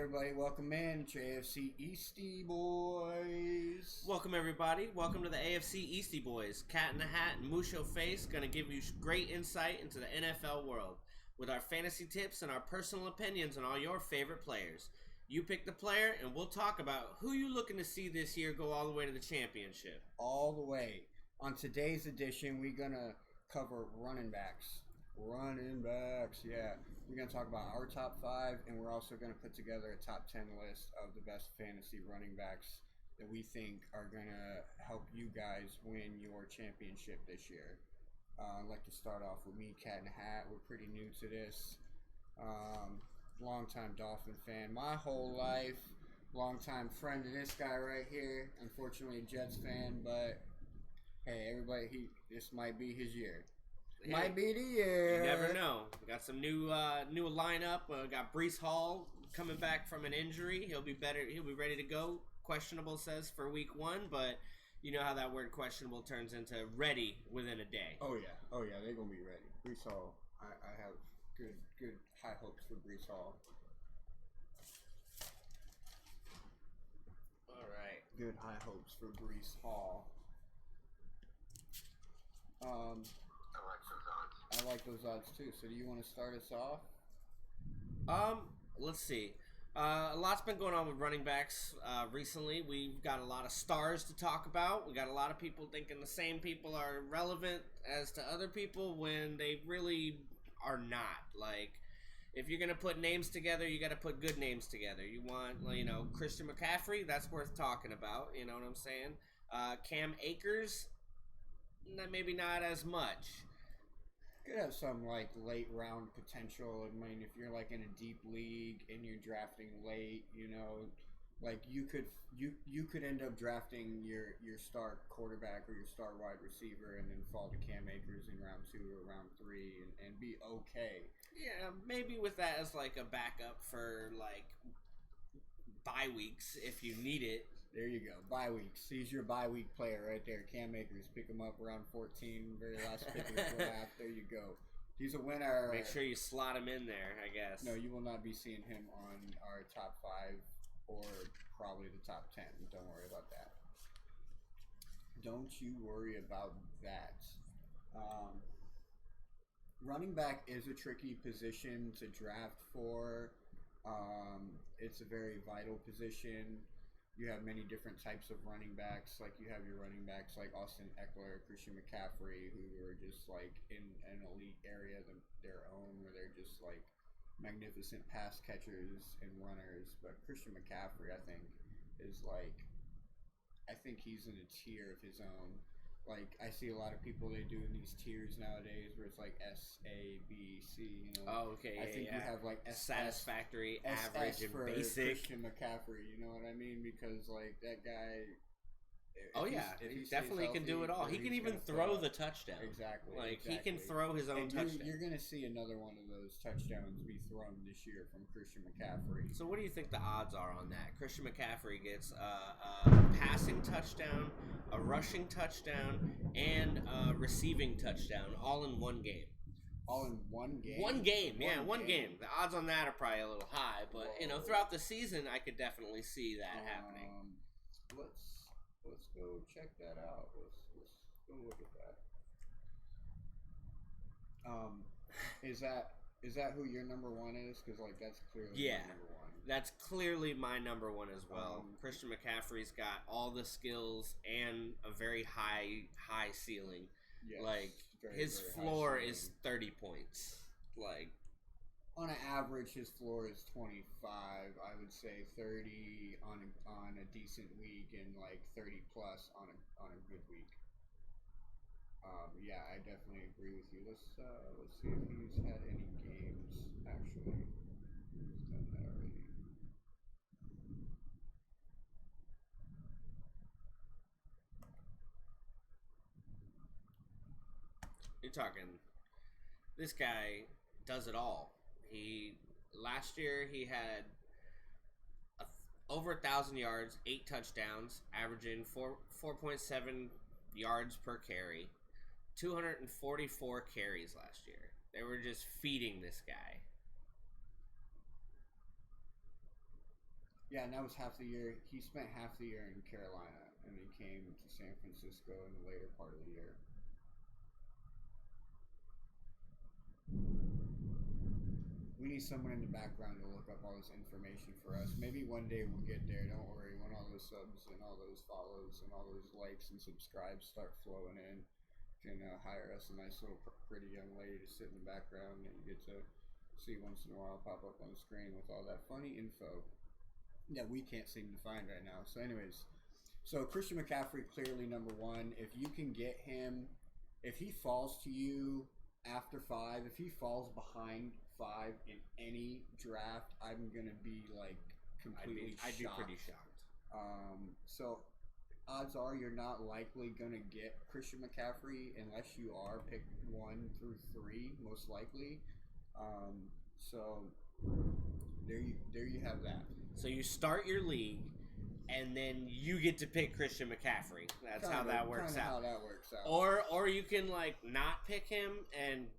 everybody, welcome in to AFC EASTIE boys. Welcome everybody. Welcome to the AFC EASTIE boys. Cat in the Hat and Musho Face going to give you great insight into the NFL world with our fantasy tips and our personal opinions on all your favorite players. You pick the player and we'll talk about who you're looking to see this year go all the way to the championship. All the way. On today's edition, we're going to cover running backs. Running backs, yeah. We're going to talk about our top 5, and we're also going to put together a top 10 list of the best fantasy running backs that we think are going to help you guys win your championship this year. I'd like to start off with me, Cat in the Hat. We're pretty new to this. Longtime Dolphin fan my whole life. Longtime friend of this guy right here. Unfortunately, a Jets fan, but hey, everybody, this might be his year. Hey, might be the year. You never know. We got some new lineup. Got Breece Hall coming back from an injury. He'll be better. He'll be ready to go. Questionable says for week 1, but you know how that word questionable turns into ready within a day. Oh yeah, they're gonna be ready. Breece Hall, I have good high hopes for Breece Hall. All right. Good high hopes for Breece Hall. I like those odds too. So do you want to start us off? Let's see. A lot's been going on with running backs recently. We've got a lot of stars to talk about. We got a lot of people thinking the same people are relevant as to other people when they really are not. Like, if you're going to put names together, you got to put good names together. You want, Christian McCaffrey, that's worth talking about. You know what I'm saying? Cam Akers, maybe not as much. Could have some late round potential. I mean, if you're in a deep league and you're drafting late, you could end up drafting your star quarterback or your star wide receiver and then fall to Cam Akers in round 2 or round 3 and be okay. Yeah, maybe with that as a backup for bye weeks if you need it. There you go. Bye weeks. He's your bye week player right there. Cam Akers. Pick him up around 14. Very last pick of the draft. There you go. He's a winner. Make sure you slot him in there, I guess. No, you will not be seeing him on our top 5 or probably the top 10. Don't worry about that. Don't you worry about that. Running back is a tricky position to draft for. It's a very vital position. You have many different types of running backs. You have your running backs like Austin Eckler, Christian McCaffrey, who are just in an elite area of their own, where they're just magnificent pass catchers and runners. But Christian McCaffrey, I think, is I think he's in a tier of his own. I see a lot of people, they do in these tiers nowadays where it's S, A, B, C, Oh, okay. I think you have S, satisfactory, S, average, S and for basic. Christian McCaffrey, you know what I mean? Because that guy. He definitely can do it all. He can even throw the touchdown. Exactly. He can throw his own touchdown. You're going to see another one of those touchdowns be thrown this year from Christian McCaffrey. So what do you think the odds are on that? Christian McCaffrey gets a passing touchdown, a rushing touchdown, and a receiving touchdown all in one game. All in one game? One game. The odds on that are probably a little high, but throughout the season, I could definitely see that happening. Let's go check that out. Let's go look at that. Is that who your number 1 is? Because that's clearly my number 1. That's clearly my number 1 as well. Christian McCaffrey's got all the skills and a very high ceiling. Yes, his floor is 30 points. On an average, his floor is 25. I would say 30 on a decent week and 30 plus on a good week. Yeah, I definitely agree with you. Let's see if he's had any games actually. He's done that already. You're talking. This guy does it all. Last year he had over 1,000 yards, 8 touchdowns, averaging 4.7 yards per carry, 244 carries last year. They were just feeding this guy. Yeah, and that was half the year. He spent half the year in Carolina, and then came to San Francisco in the later part of the year. We need someone in the background to look up all this information for us. Maybe one day we'll get there. Don't worry. When all those subs and all those follows and all those likes and subscribes start flowing in, you can hire us a nice little pretty young lady to sit in the background and you get to see once in a while pop up on the screen with all that funny info that we can't seem to find right now. So anyways, so Christian McCaffrey clearly number one. If you can get him, if he falls to you after 5, if he falls behind 5 in any draft, I'm gonna be like completely shocked. I'd be pretty shocked. So odds are you're not likely gonna get Christian McCaffrey unless you are picked 1 through 3, most likely. So there you have that. So you start your league, and then you get to pick Christian McCaffrey. That's how that works out. How that works out. Or you can like not pick him and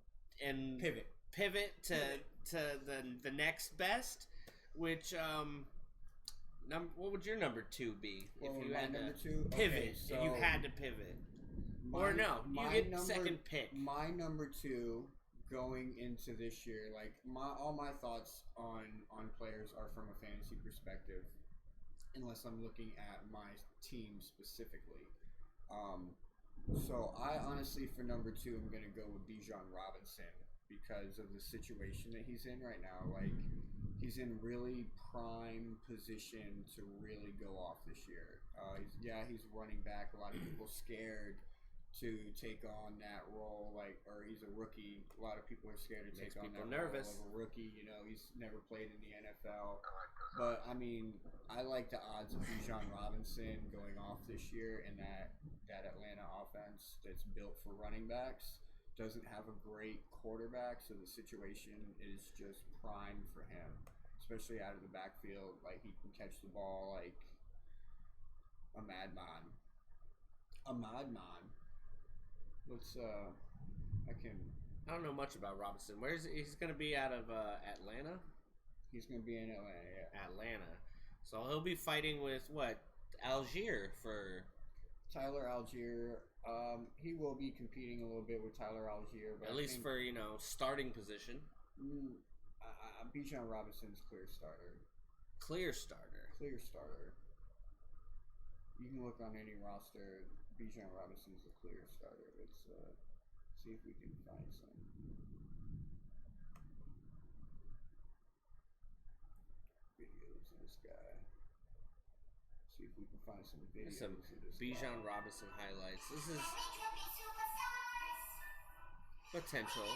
pivot to the next best. Which what would your number 2 be if you had to pivot? Okay, so if you had to pivot, or no, you get second pick. My number 2 going into this year, like all my thoughts on players are from a fantasy perspective, unless I'm looking at my team specifically. So I honestly, for number 2, I'm gonna go with Bijan Robinson because of the situation that he's in right now. Like, he's in really prime position to really go off this year. He's running back. A lot of people scared to take on that role, or he's a rookie. A lot of people are scared to take on that role of a rookie. You know, he's never played in the NFL. But I mean, I like the odds of Bijan Robinson going off this year, and that Atlanta offense that's built for running backs doesn't have a great quarterback, so the situation is just prime for him, especially out of the backfield. Like, he can catch the ball like a madman. I don't know much about Robinson. He's going to be out of Atlanta? He's going to be in Atlanta, yeah. Atlanta. So he'll be fighting with Algier for Tyler Algier. He will be competing a little bit with Tyler Algier, but at least for starting position. Bijan Robinson's clear starter. Clear starter. You can look on any roster. Bijan Robinson's a clear starter. Let's see if we can find some videos of this guy. See if we can find some videos of this Bijan Robinson highlights. This is potential.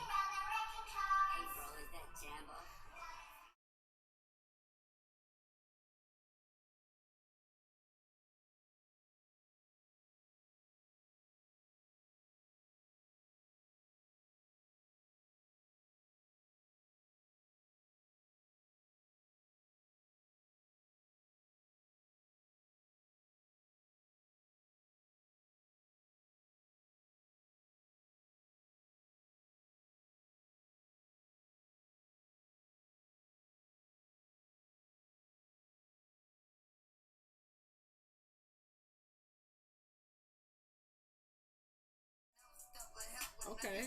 Okay.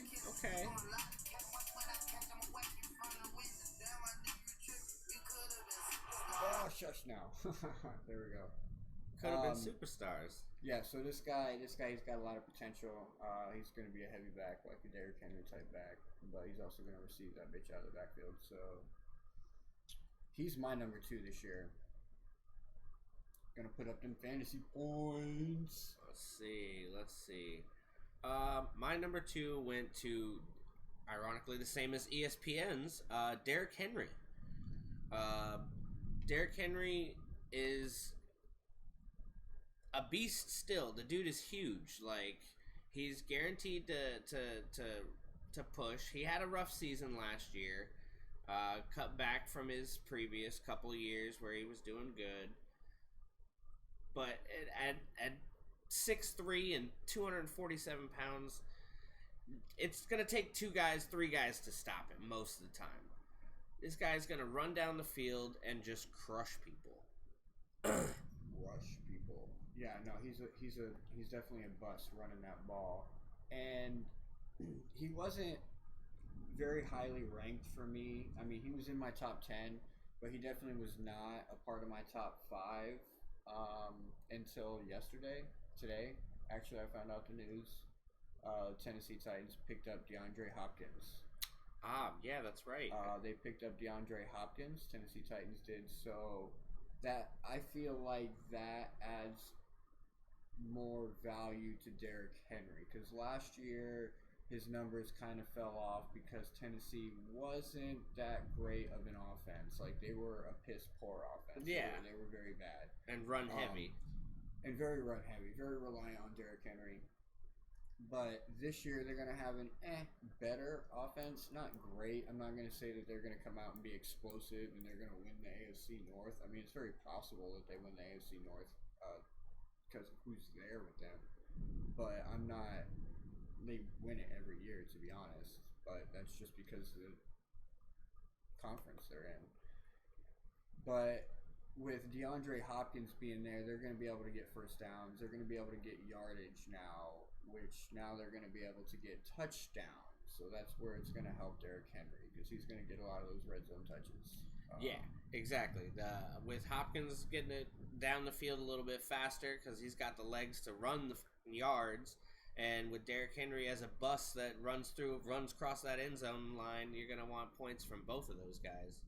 Oh, shush now. There we go. Could have been superstars. Yeah, so this guy's got a lot of potential. He's going to be a heavy back, like a Derrick Henry type back, but he's also going to receive that bitch out of the backfield. So he's my number 2 this year. Going to put up them fantasy points. Let's see. My number 2 went to, ironically, the same as ESPN's, Derrick Henry. Derrick Henry is a beast still. The dude is huge. Like, he's guaranteed to push. He had a rough season last year. Cut back from his previous couple years where he was doing good. But at 6'3" and 247 pounds, it's going to take 2 guys, 3 guys to stop him most of the time. This guy's going to run down the field and just crush people. rush people. Yeah, no, he's definitely a bust running that ball, and he wasn't very highly ranked for me. I mean, he was in my top 10, but he definitely was not a part of my top 5 until yesterday. Today, actually, I found out the news. Tennessee Titans picked up DeAndre Hopkins. Yeah, that's right. They picked up DeAndre Hopkins. Tennessee Titans did. So that I feel like that adds more value to Derrick Henry because last year his numbers kind of fell off because Tennessee wasn't that great of an offense. Like they were a piss poor offense. Yeah, they were very bad and run heavy, and very run heavy, very reliant on Derrick Henry. But this year they're going to have an better offense. Not great. I'm not going to say that they're going to come out and be explosive and they're going to win the AFC North. I mean, it's very possible that they win the AFC North because of who's there with them. But I'm not. They win it every year, to be honest. But that's just because of the conference they're in. But with DeAndre Hopkins being there, they're going to be able to get first downs. They're going to be able to get yardage now, which now they're going to be able to get touchdowns. So that's where it's going to help Derrick Henry because he's going to get a lot of those red zone touches. Yeah, exactly. With Hopkins getting it down the field a little bit faster because he's got the legs to run the yards, and with Derrick Henry as a bus that runs across that end zone line, you're going to want points from both of those guys.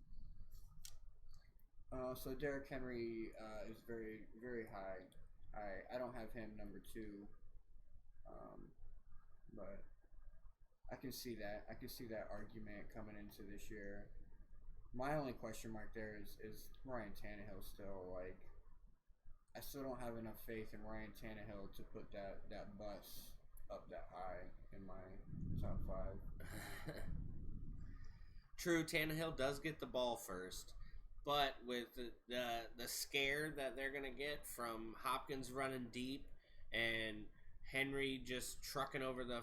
So Derrick Henry is very, very high. I don't have him number 2, but I can see that. I can see that argument coming into this year. My only question mark there is Ryan Tannehill still. Like, I still don't have enough faith in Ryan Tannehill to put that bus up that high in my top 5. True, Tannehill does get the ball first. But with the scare that they're going to get from Hopkins running deep and Henry just trucking over the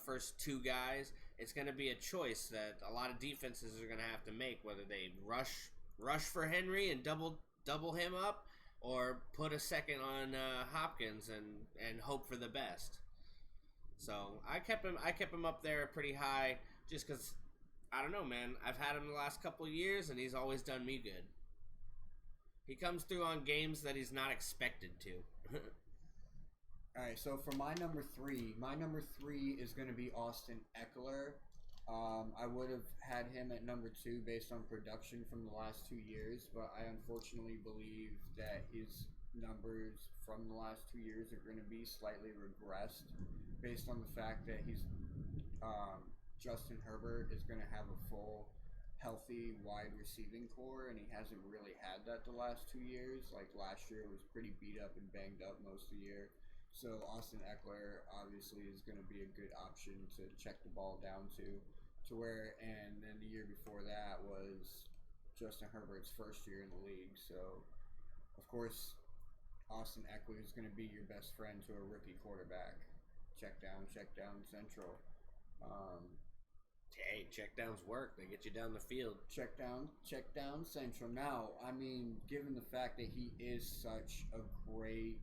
first 2 guys, it's going to be a choice that a lot of defenses are going to have to make, whether they rush for Henry and double him up or put a second on Hopkins and hope for the best. So I kept him up there pretty high just because I don't know, man. I've had him the last couple of years, and he's always done me good. He comes through on games that he's not expected to. All right, so for my number 3 is going to be Austin Eckler. I would have had him at number 2 based on production from the last 2 years, but I unfortunately believe that his numbers from the last 2 years are going to be slightly regressed based on the fact that he's Justin Herbert is going to have a full, healthy, wide receiving core, and he hasn't really had that the last 2 years. Like last year, it was pretty beat up and banged up most of the year. So Austin Eckler obviously is going to be a good option to check the ball down to where, and then the year before that was Justin Herbert's first year in the league. So, of course, Austin Eckler is going to be your best friend to a rookie quarterback. Check down central. Hey, check downs work. They get you down the field. Check down central. Now, I mean, given the fact that he is such a great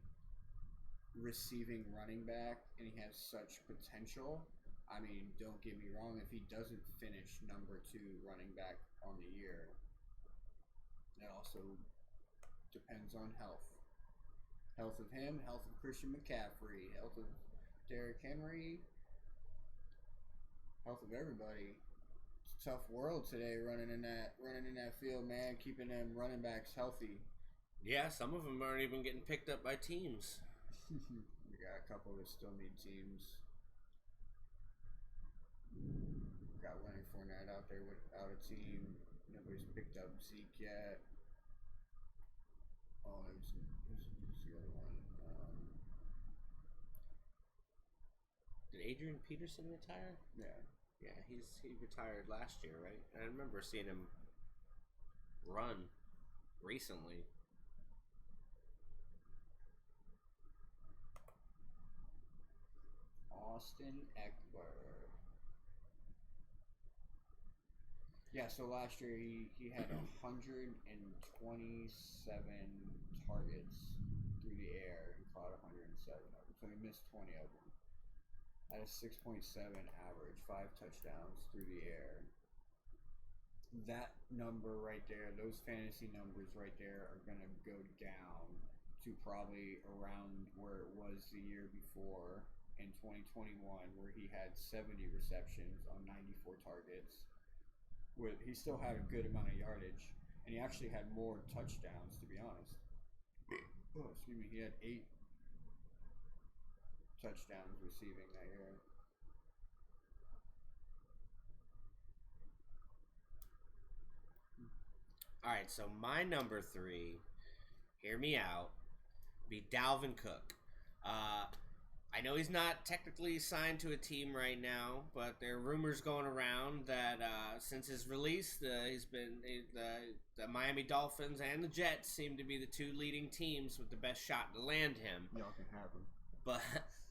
receiving running back and he has such potential, I mean, don't get me wrong, if he doesn't finish number 2 running back on the year, that also depends on health. Health of him, health of Christian McCaffrey, health of Derrick Henry, health of everybody. It's a tough world today running in that field, man, keeping them running backs healthy. Yeah, some of them aren't even getting picked up by teams. We got a couple that still need teams. Got Leonard Fournette out there without a team. Nobody's picked up Zeke yet. Oh, there's the other one. Did Adrian Peterson retire? Yeah. Yeah, he retired last year, right? I remember seeing him run recently. Austin Eckler. Yeah, so last year he had 127 targets through the air and caught 107 of them. So he missed 20 of them. At a 6.7 average, 5 touchdowns through the air. That number right there, those fantasy numbers right there are going to go down to probably around where it was the year before in 2021, where he had 70 receptions on 94 targets. He still had a good amount of yardage, and he actually had more touchdowns, to be honest. Oh, excuse me, he had 8 touchdowns receiving that year. All right, so my number 3, hear me out, be Dalvin Cook. I know he's not technically signed to a team right now, but there are rumors going around that since his release, the Miami Dolphins and the Jets seem to be the 2 leading teams with the best shot to land him. Y'all can have him.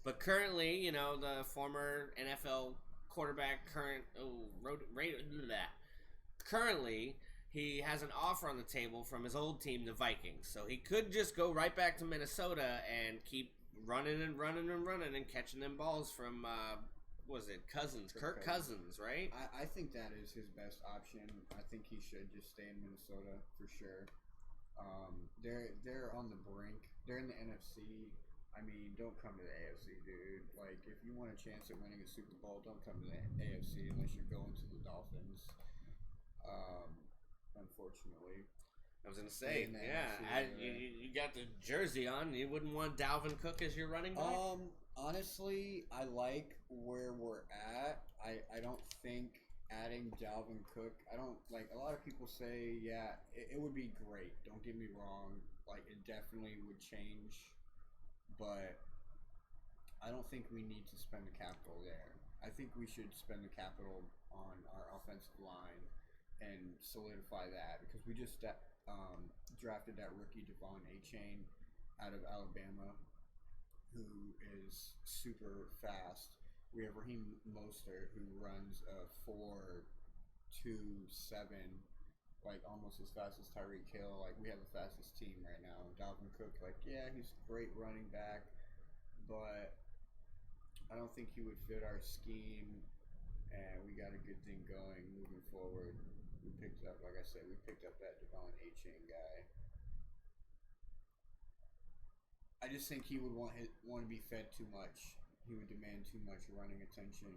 But currently, the former NFL quarterback, currently he has an offer on the table from his old team, the Vikings. So he could just go right back to Minnesota and keep running and catching them balls from Kirk Cousins, right? I think that is his best option. I think he should just stay in Minnesota for sure. They're on the brink. They're in the NFC. I mean, don't come to the AFC, dude. Like, if you want a chance at winning a Super Bowl, don't come to the AFC unless you're going to the Dolphins. Unfortunately. I was gonna say, you got the jersey on. You wouldn't want Dalvin Cook as your running back? Honestly, I like where we're at. I don't think adding Dalvin Cook. I don't like. A lot of people say, yeah, it would be great. Don't get me wrong. Like, it definitely would change, but I don't think we need to spend the capital there. I think we should spend the capital on our offensive line and solidify that, because we just drafted that rookie Devon Achane out of Alabama, who is super fast. We have Raheem Mostert, who runs a 4.27, like almost as fast as Tyreek Hill. Like, we have the fastest team right now. Dalvin Cook, like, yeah, he's a great running back, but I don't think he would fit our scheme, and we got a good thing going moving forward. We picked up, like I said, that Devon Achane guy. I just think he would want to be fed too much. He would demand too much running attention.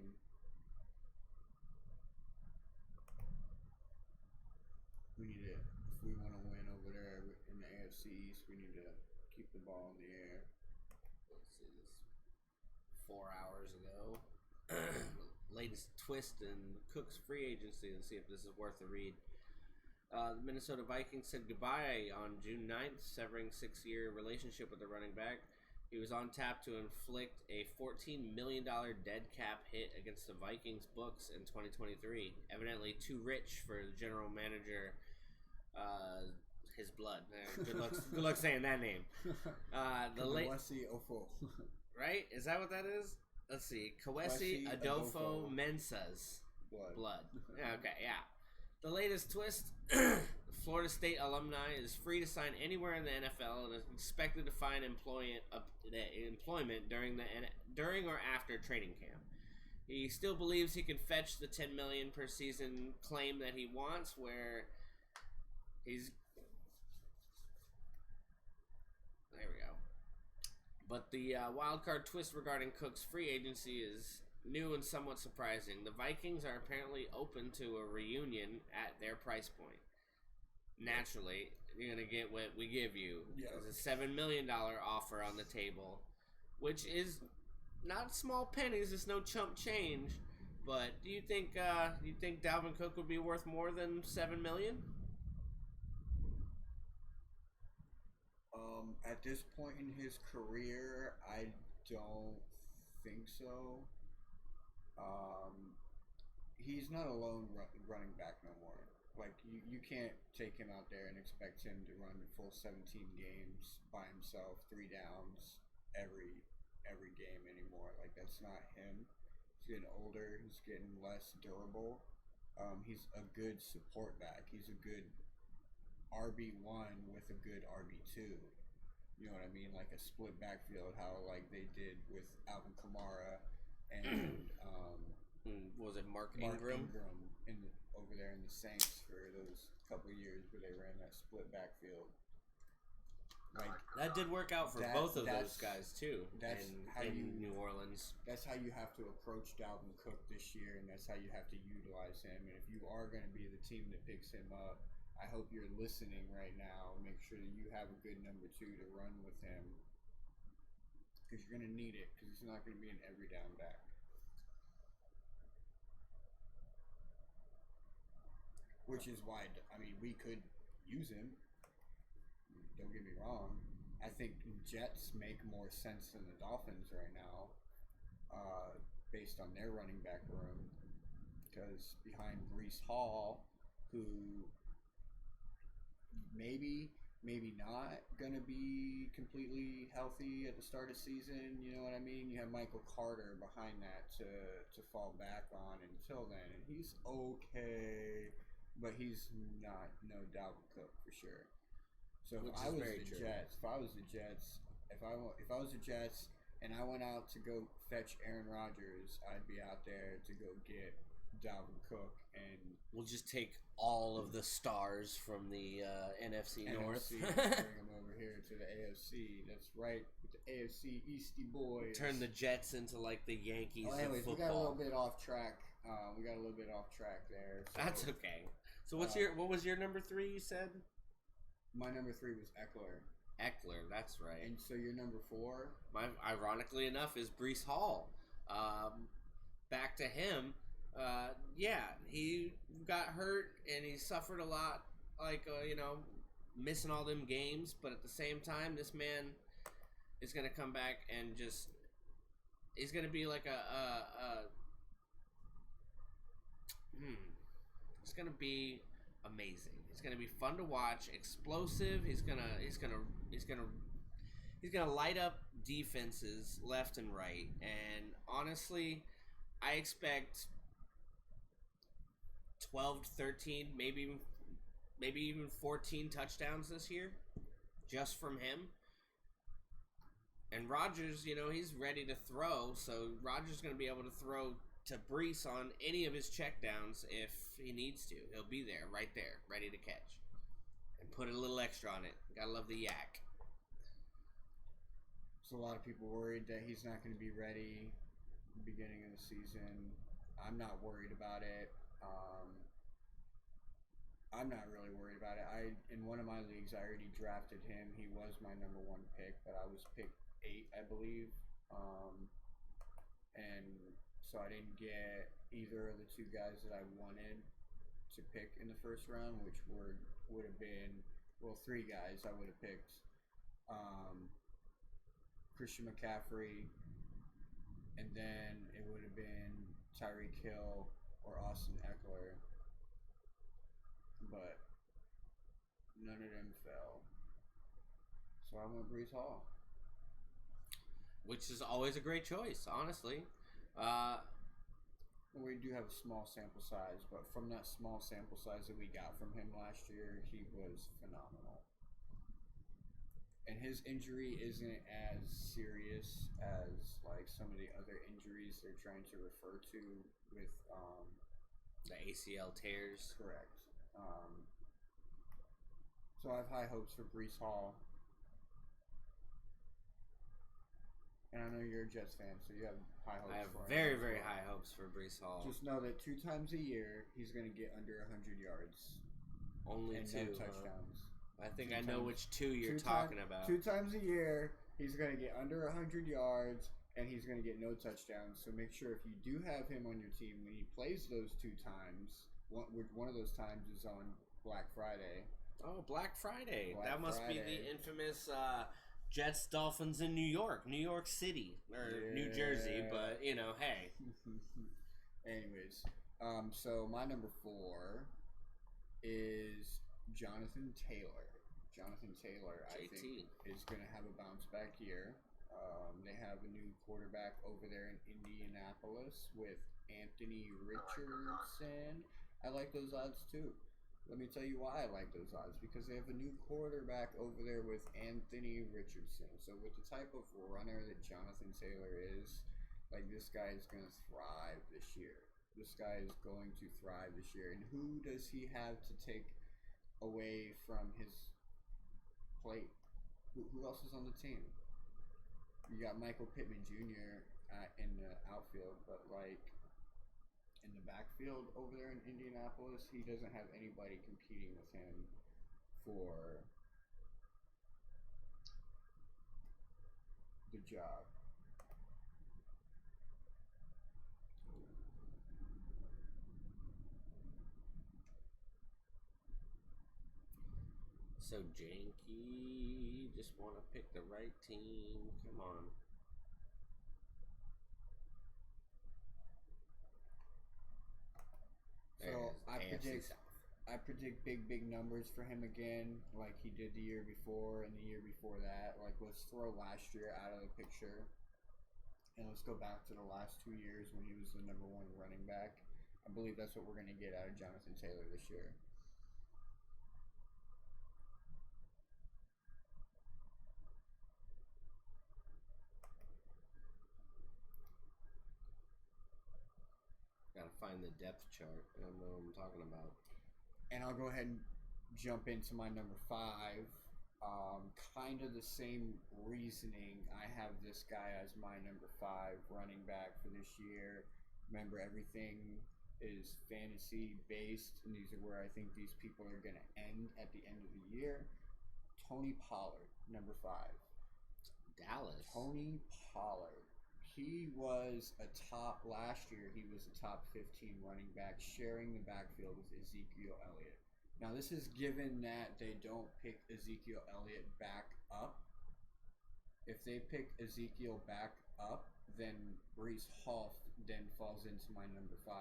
We need to, if we want to win over there in the AFC East, we need to keep the ball in the air. Let's see this. 4 hours ago. Latest twist in Cook's free agency, and see if this is worth a read. The Minnesota Vikings said goodbye on June 9th, severing 6-year relationship with the running back. He was on tap to inflict a $14 million dead cap hit against the Vikings books in 2023. Evidently too rich for the general manager, his blood. Good luck saying that name. Right? Is that what that is? Let's see. Kawesi Adolfo Mensah's blood. Okay, yeah. The latest twist, Florida State alumni is free to sign anywhere in the NFL and is expected to find employment during or after training camp. He still believes he can fetch the $10 million per season claim that he wants, where he's... There we go. But the wildcard twist regarding Cook's free agency is new and somewhat surprising. The Vikings are apparently open to a reunion at their price point. Naturally, you're going to get what we give you. Yeah. There's a $7 million offer on the table, which is not small pennies. It's no chump change. But do you think Dalvin Cook would be worth more than $7 million? At this point in his career, I don't think so. He's not a lone running back no more. Like, you can't take him out there and expect him to run the full 17 games by himself, 3 downs every game anymore. Like, that's not him. He's getting older. He's getting less durable. He's a good support back. He's a good RB1 with a good RB2. You know what I mean? Like a split backfield, how like they did with Alvin Kamara and was it Mark Mark Ingram? Over there in the Saints for those couple of years where they ran that split backfield. Like That did work out for both of those guys too. That's in New Orleans. That's how you have to approach Dalvin Cook this year, and that's how you have to utilize him. And if you are going to be the team that picks him up, I hope you're listening right now. Make sure that you have a good number 2 to run with him, because you're going to need it, because he's not going to be an every down back. Which is why, I mean, we could use him. Don't get me wrong. I think Jets make more sense than the Dolphins right now, based on their running back room. Because behind Breece Hall, who maybe not gonna be completely healty at the start of season, you know what I mean? You have Michael Carter behind that to fall back on until then, and he's okay, but he's not no Dalvin Cook for sure. So if I was the Jets, if I was the Jets and I went out to go fetch Aaron Rodgers, I'd be out there to go get Dalvin Cook, and we'll just take all of the stars from the NFC North. and bring them over here to the AFC. That's right, with the AFC EASTIE BOYZ. Turn the Jets into like the Yankees of football. We got a little bit off track. There. So, that's okay. So what was your number 3? You said. My number 3 was Eckler. Eckler, that's right. And so your number 4? My, ironically enough, is Breece Hall. Back to him. Yeah, he got hurt and he suffered a lot, missing all them games. But at the same time, this man is going to come back and just... He's going to be like it's going to be amazing. It's going to be fun to watch, explosive. He's going to light up defenses left and right. And honestly, I expect 12 to 13, maybe even 14 touchdowns this year just from him. And Rodgers, he's ready to throw, so Rodgers is going to be able to throw to Breece on any of his checkdowns if he needs to. He'll be there, right there, ready to catch. And put a little extra on it. Gotta love the yak. So a lot of people worried that he's not going to be ready at the beginning of the season. I'm not worried about it. I'm not really worried about it. In one of my leagues, I already drafted him. He was my number 1 pick, but I was picked 8, I believe. And so I didn't get either of the 2 guys that I wanted to pick in the first round, which would have been 3 guys I would have picked. Christian McCaffrey, and then it would have been Tyreek Hill or Austin Eckler, but none of them fell. So I went Breece Hall. Which is always a great choice, honestly. We do have a small sample size, but from that small sample size that we got from him last year, he was phenomenal. And his injury isn't as serious as like some of the other injuries they're trying to refer to with the ACL tears. Correct. So I have high hopes for Breece Hall. And I know you're a Jets fan, so you have high hopes for him. I have very, very high hopes for Breece Hall. Just know that 2 times a year, he's going to get under 100 yards. Only and 2. No touchdowns. I think I know which 2 you're talking about. 2 times a year, he's going to get under 100 yards, and he's going to get no touchdowns. So make sure if you do have him on your team, when he plays those 2 times, one of those times is on Black Friday. Oh, Black Friday. That must be the infamous... Jets, Dolphins in New York City, or New Jersey, but, hey. Anyways, so my number 4 is Jonathan Taylor. Jonathan Taylor, I think, is going to have a bounce back year. They have a new quarterback over there in Indianapolis with Anthony Richardson. I like those odds too. Let me tell you why I like those odds. Because they have a new quarterback over there with Anthony Richardson. So with the type of runner that Jonathan Taylor is, like this guy is going to thrive this year. This guy is going to thrive this year. And who does he have to take away from his plate? Who else is on the team? You got Michael Pittman Jr. In the outfield, but like in the backfield over there in Indianapolis, he doesn't have anybody competing with him for the job. So janky. Just want to pick the right team. Come on. So I predict big numbers for him again, like he did the year before and the year before that. Like let's throw last year out of the picture, and let's go back to the last 2 years when he was the number one running back. I believe that's what we're going to get out of Jonathan Taylor this year. Gotta find the depth chart. I don't know what I'm talking about. And I'll go ahead and jump into my number 5. Kind of the same reasoning. I have this guy as my number 5 running back for this year. Remember, everything is fantasy based, and these are where I think these people are going to end at the end of the year. Tony Pollard, number 5. Dallas. Tony Pollard. He was last year, he was a top 15 running back, sharing the backfield with Ezekiel Elliott. Now, this is given that they don't pick Ezekiel Elliott back up. If they pick Ezekiel back up, then Breece Hall then falls into my number 5,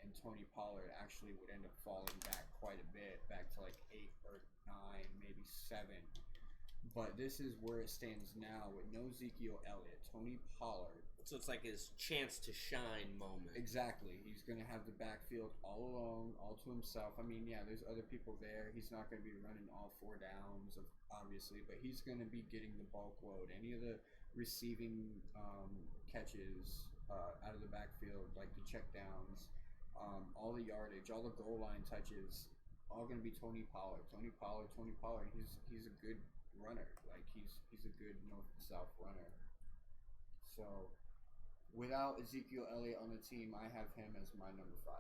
and Tony Pollard actually would end up falling back quite a bit, back to like 8 or 9, maybe 7. But this is where it stands now with no Ezekiel Elliott, Tony Pollard. So it's like his chance to shine moment. Exactly. He's going to have the backfield all alone, all to himself. I mean, yeah, there's other people there. He's not going to be running all 4 downs, obviously, but he's going to be getting the bulk load. Any of the receiving catches out of the backfield, like the check downs, all the yardage, all the goal line touches, all going to be Tony Pollard. Tony Pollard. He's a good runner. Like he's a good north and south runner. So without Ezekiel Elliott on the team, I have him as my number 5.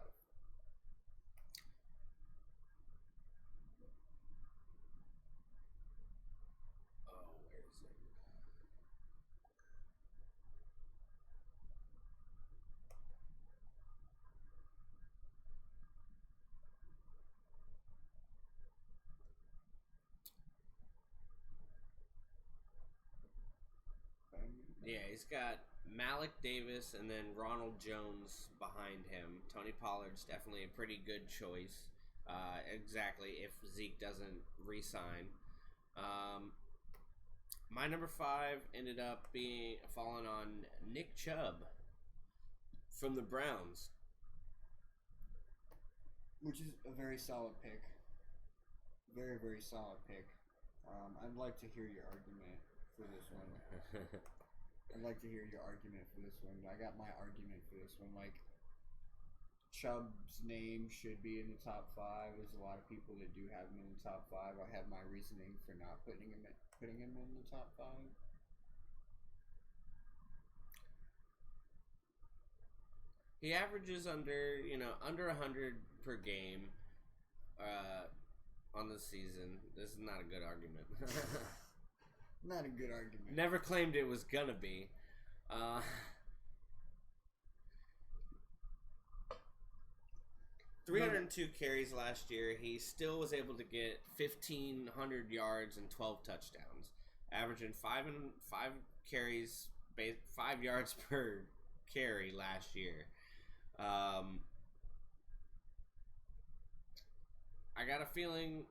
Oh, where is it? Yeah, he's got Malik Davis and then Ronald Jones behind him. Tony Pollard's definitely a pretty good choice. Exactly, if Zeke doesn't re-sign. My number 5 ended up falling on Nick Chubb from the Browns, which is a very solid pick. Very, very solid pick. I'd like to hear your argument for this one. I'd like to hear your argument for this one. I got my argument for this one. Like, Chubb's name should be in the top 5. There's a lot of people that do have him in the top 5. I have my reasoning for not putting him in the top 5. He averages under 100 per game on the season. This is not a good argument. Not a good argument. Never claimed it was gonna be. 302 carries last year. He still was able to get 1,500 yards and 12 touchdowns, averaging 5 carries, 5 yards per carry last year. I got a feeling.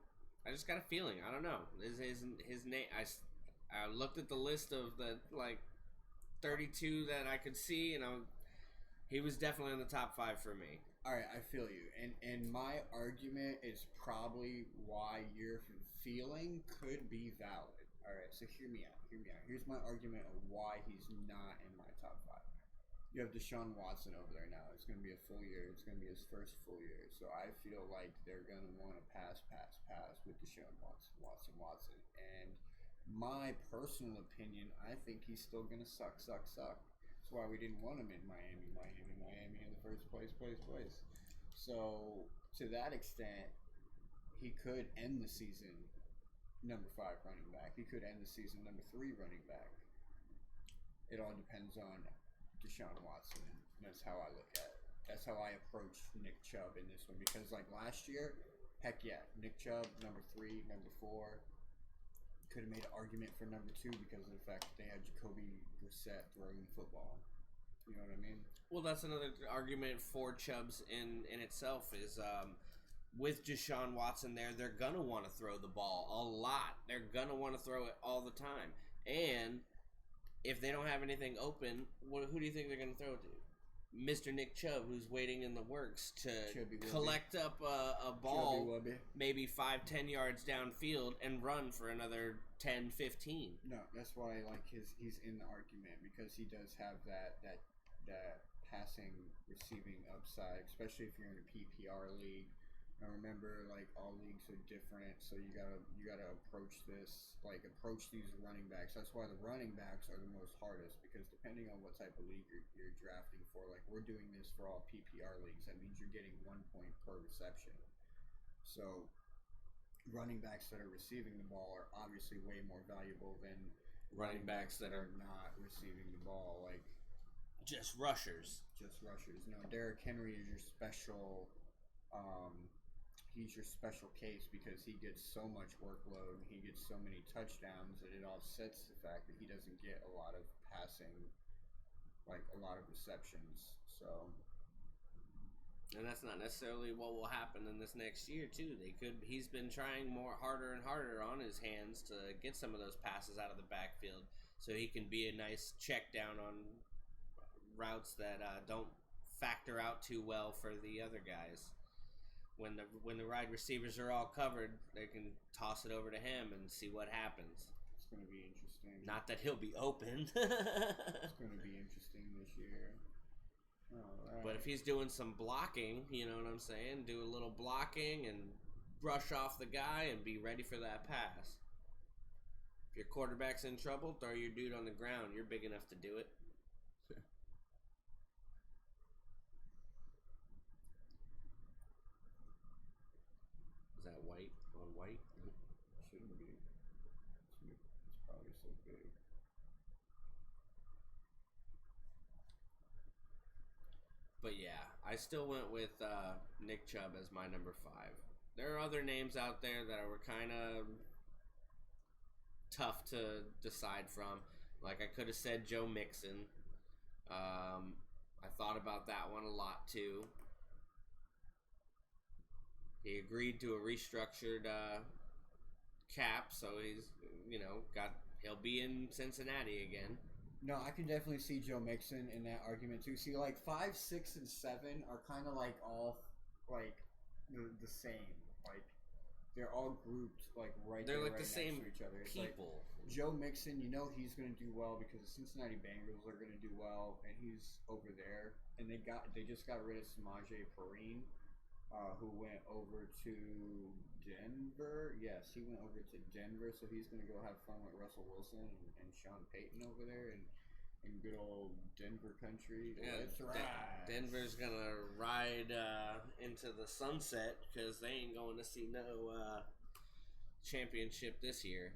I just got a feeling. I don't know. His name. I looked at the list of the 32 that I could see, and he was definitely in the top 5 for me. All right, I feel you, and my argument is probably why your feeling could be valid. All right, so hear me out. Hear me out. Here's my argument of why he's not in my top five. You have Deshaun Watson over there now. It's going to be a full year. It's going to be his first full year. So I feel like they're going to want to pass with Deshaun Watson. And my personal opinion, I think he's still going to suck. That's why we didn't want him in Miami in the first place. So to that extent, he could end the season number 5 running back. He could end the season number 3 running back. It all depends on Deshaun Watson. That's how I look at it. That's how I approach Nick Chubb in this one. Because like last year, heck yeah, Nick Chubb, number 3, number 4. Could have made an argument for number 2 because of the fact that they had Jacoby Brissett throwing the football. You know what I mean? Well, that's another argument for Chubbs in itself is with Deshaun Watson there, they're going to want to throw the ball a lot. They're going to want to throw it all the time. And if they don't have anything open, who do you think they're going to throw it to? Mr. Nick Chubb, who's waiting in the works to collect up a ball maybe 5-10 yards downfield and run for another 10-15. No, that's why like he's in the argument because he does have that passing receiving upside, especially if you're in a PPR league. Now remember, like all leagues are different, so you gotta approach these running backs. That's why the running backs are the most hardest because depending on what type of league you're drafting for, like we're doing this for all PPR leagues. That means you're getting 1 point per reception. So running backs that are receiving the ball are obviously way more valuable than running backs that are not receiving the ball, like just rushers. No, Derrick Henry is your special. He's your special case because he gets so much workload and he gets so many touchdowns that it offsets the fact that he doesn't get a lot of passing, like a lot of receptions. So, and that's not necessarily what will happen in this next year too. He's been trying harder and harder on his hands to get some of those passes out of the backfield so he can be a nice check down on routes that don't factor out too well for the other guys. When the wide receivers are all covered, they can toss it over to him and see what happens. It's going to be interesting. Not that he'll be open. It's going to be interesting this year. All right. But if he's doing some blocking, you know what I'm saying? Do a little blocking and brush off the guy and be ready for that pass. If your quarterback's in trouble, throw your dude on the ground. You're big enough to do it. Is that white on white? Nope. Shouldn't be. It's probably so big. But yeah, I still went with Nick Chubb as my number 5. There are other names out there that were kind of tough to decide from. Like I could have said Joe Mixon. I thought about that one a lot too. He agreed to a restructured cap, so he'll be in Cincinnati again. No, I can definitely see Joe Mixon in that argument too. See, like 5, 6, and 7 are kind of like all like the same. Like they're all grouped like they're right the same next to each other. It's people. Like Joe Mixon, you know he's going to do well because the Cincinnati Bengals are going to do well, and he's over there. And they just got rid of Samaje Perine. Who went over to Denver. Yes, he went over to Denver, so he's going to go have fun with Russell Wilson and Sean Payton over there in good old Denver country. Yeah, let's ride. Denver's going to ride into the sunset because they ain't going to see no championship this year.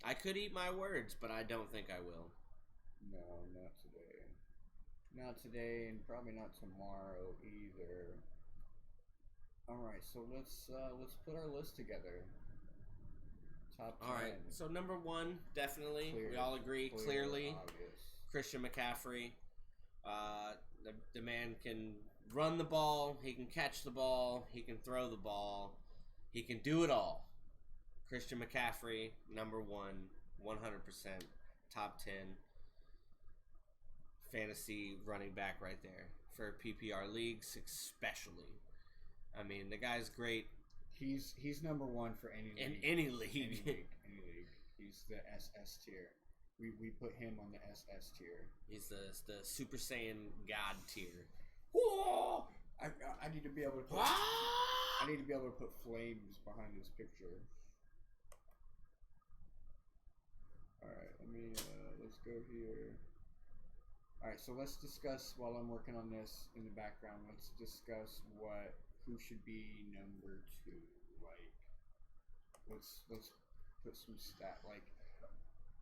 I could eat my words, but I don't think I will. No, not today. Not today, and probably not tomorrow either. All right, so let's put our list together. Top 10. All right, so number 1, definitely, we all agree clearly. Obvious. Christian McCaffrey. The man can run the ball, he can catch the ball, he can throw the ball, he can do it all. Christian McCaffrey, number 1, 100%, top 10. Fantasy running back right there for PPR leagues, especially. I mean, the guy's great. He's number one for any league. In any league. Any league. He's the SS tier. We put him on the SS tier. He's the Super Saiyan God tier. Whoa! I need to be able to put I need to be able to put flames behind his picture. Alright, let's go here. Alright, so let's discuss, while I'm working on this in the background, let's discuss who should be number 2. Like, let's put some stat, like,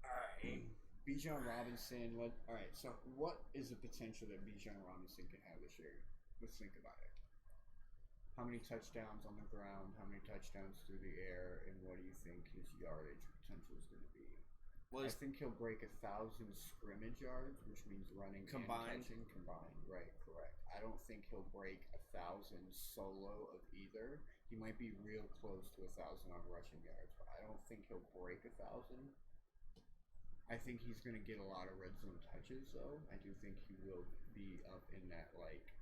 alright, Bijan Robinson, alright, so what is the potential that Bijan Robinson can have this year? Let's think about it. How many touchdowns on the ground, how many touchdowns through the air, and what do you think his yardage potential is going to be? Well, I think he'll break 1,000 scrimmage yards, which means running combined. And catching combined. Right, correct. I don't think he'll break 1,000 solo of either. He might be real close to 1,000 on rushing yards, but I don't think he'll break 1,000. I think he's going to get a lot of red zone touches, though. I do think he will be up in that, like,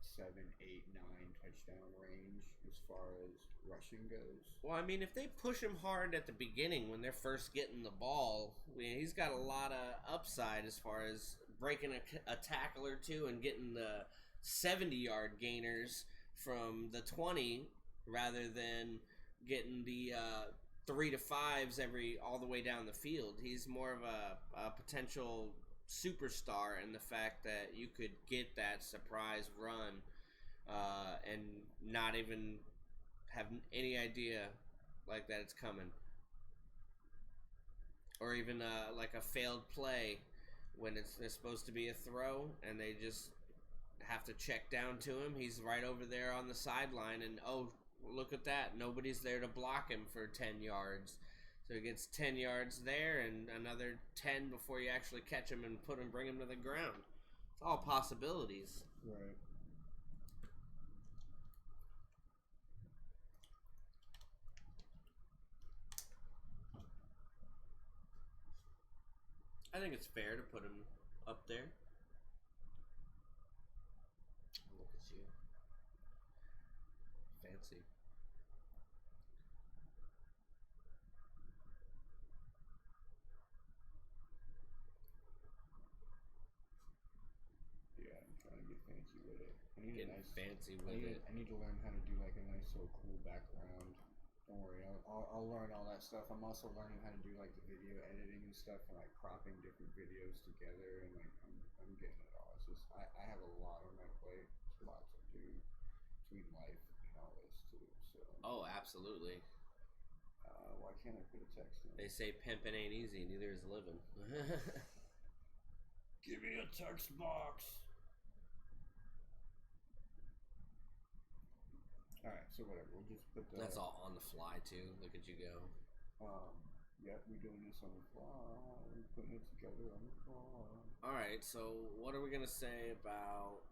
7, 8, 9 touchdown range as far as rushing goes. Well, I mean, if they push him hard at the beginning when they're first getting the ball, I mean, he's got a lot of upside as far as breaking a tackle or two and getting the 70-yard gainers from the 20 rather than getting the 3 to 5s all the way down the field. He's more of a potential superstar in the fact that you could get that surprise run and not even have any idea like that it's coming, or even like a failed play when it's supposed to be a throw and they just have to check down to him. He's right over there on the sideline, and oh, look at that, nobody's there to block him for 10 yards. So he gets 10 yards there and another 10 before you actually catch him and bring him to the ground. It's all possibilities. Right. I think it's fair to put him up there. Look at you. Fancy. I need to learn how to do like a nice little cool background. Don't worry, I'll learn all that stuff. I'm also learning how to do like the video editing and stuff, and like cropping different videos together, and like I'm getting it all. It's just I have a lot on my plate. There's a lot to do between life and all this too. So. Oh, absolutely. Why can't I put a text in? They say pimping ain't easy, neither is living. Give me a text box. Alright, so whatever, we'll just put the... That's all on the fly, too. Look at you go. Yep, we're doing this on the fly. We're putting it together on the fly. Alright, so what are we going to say about...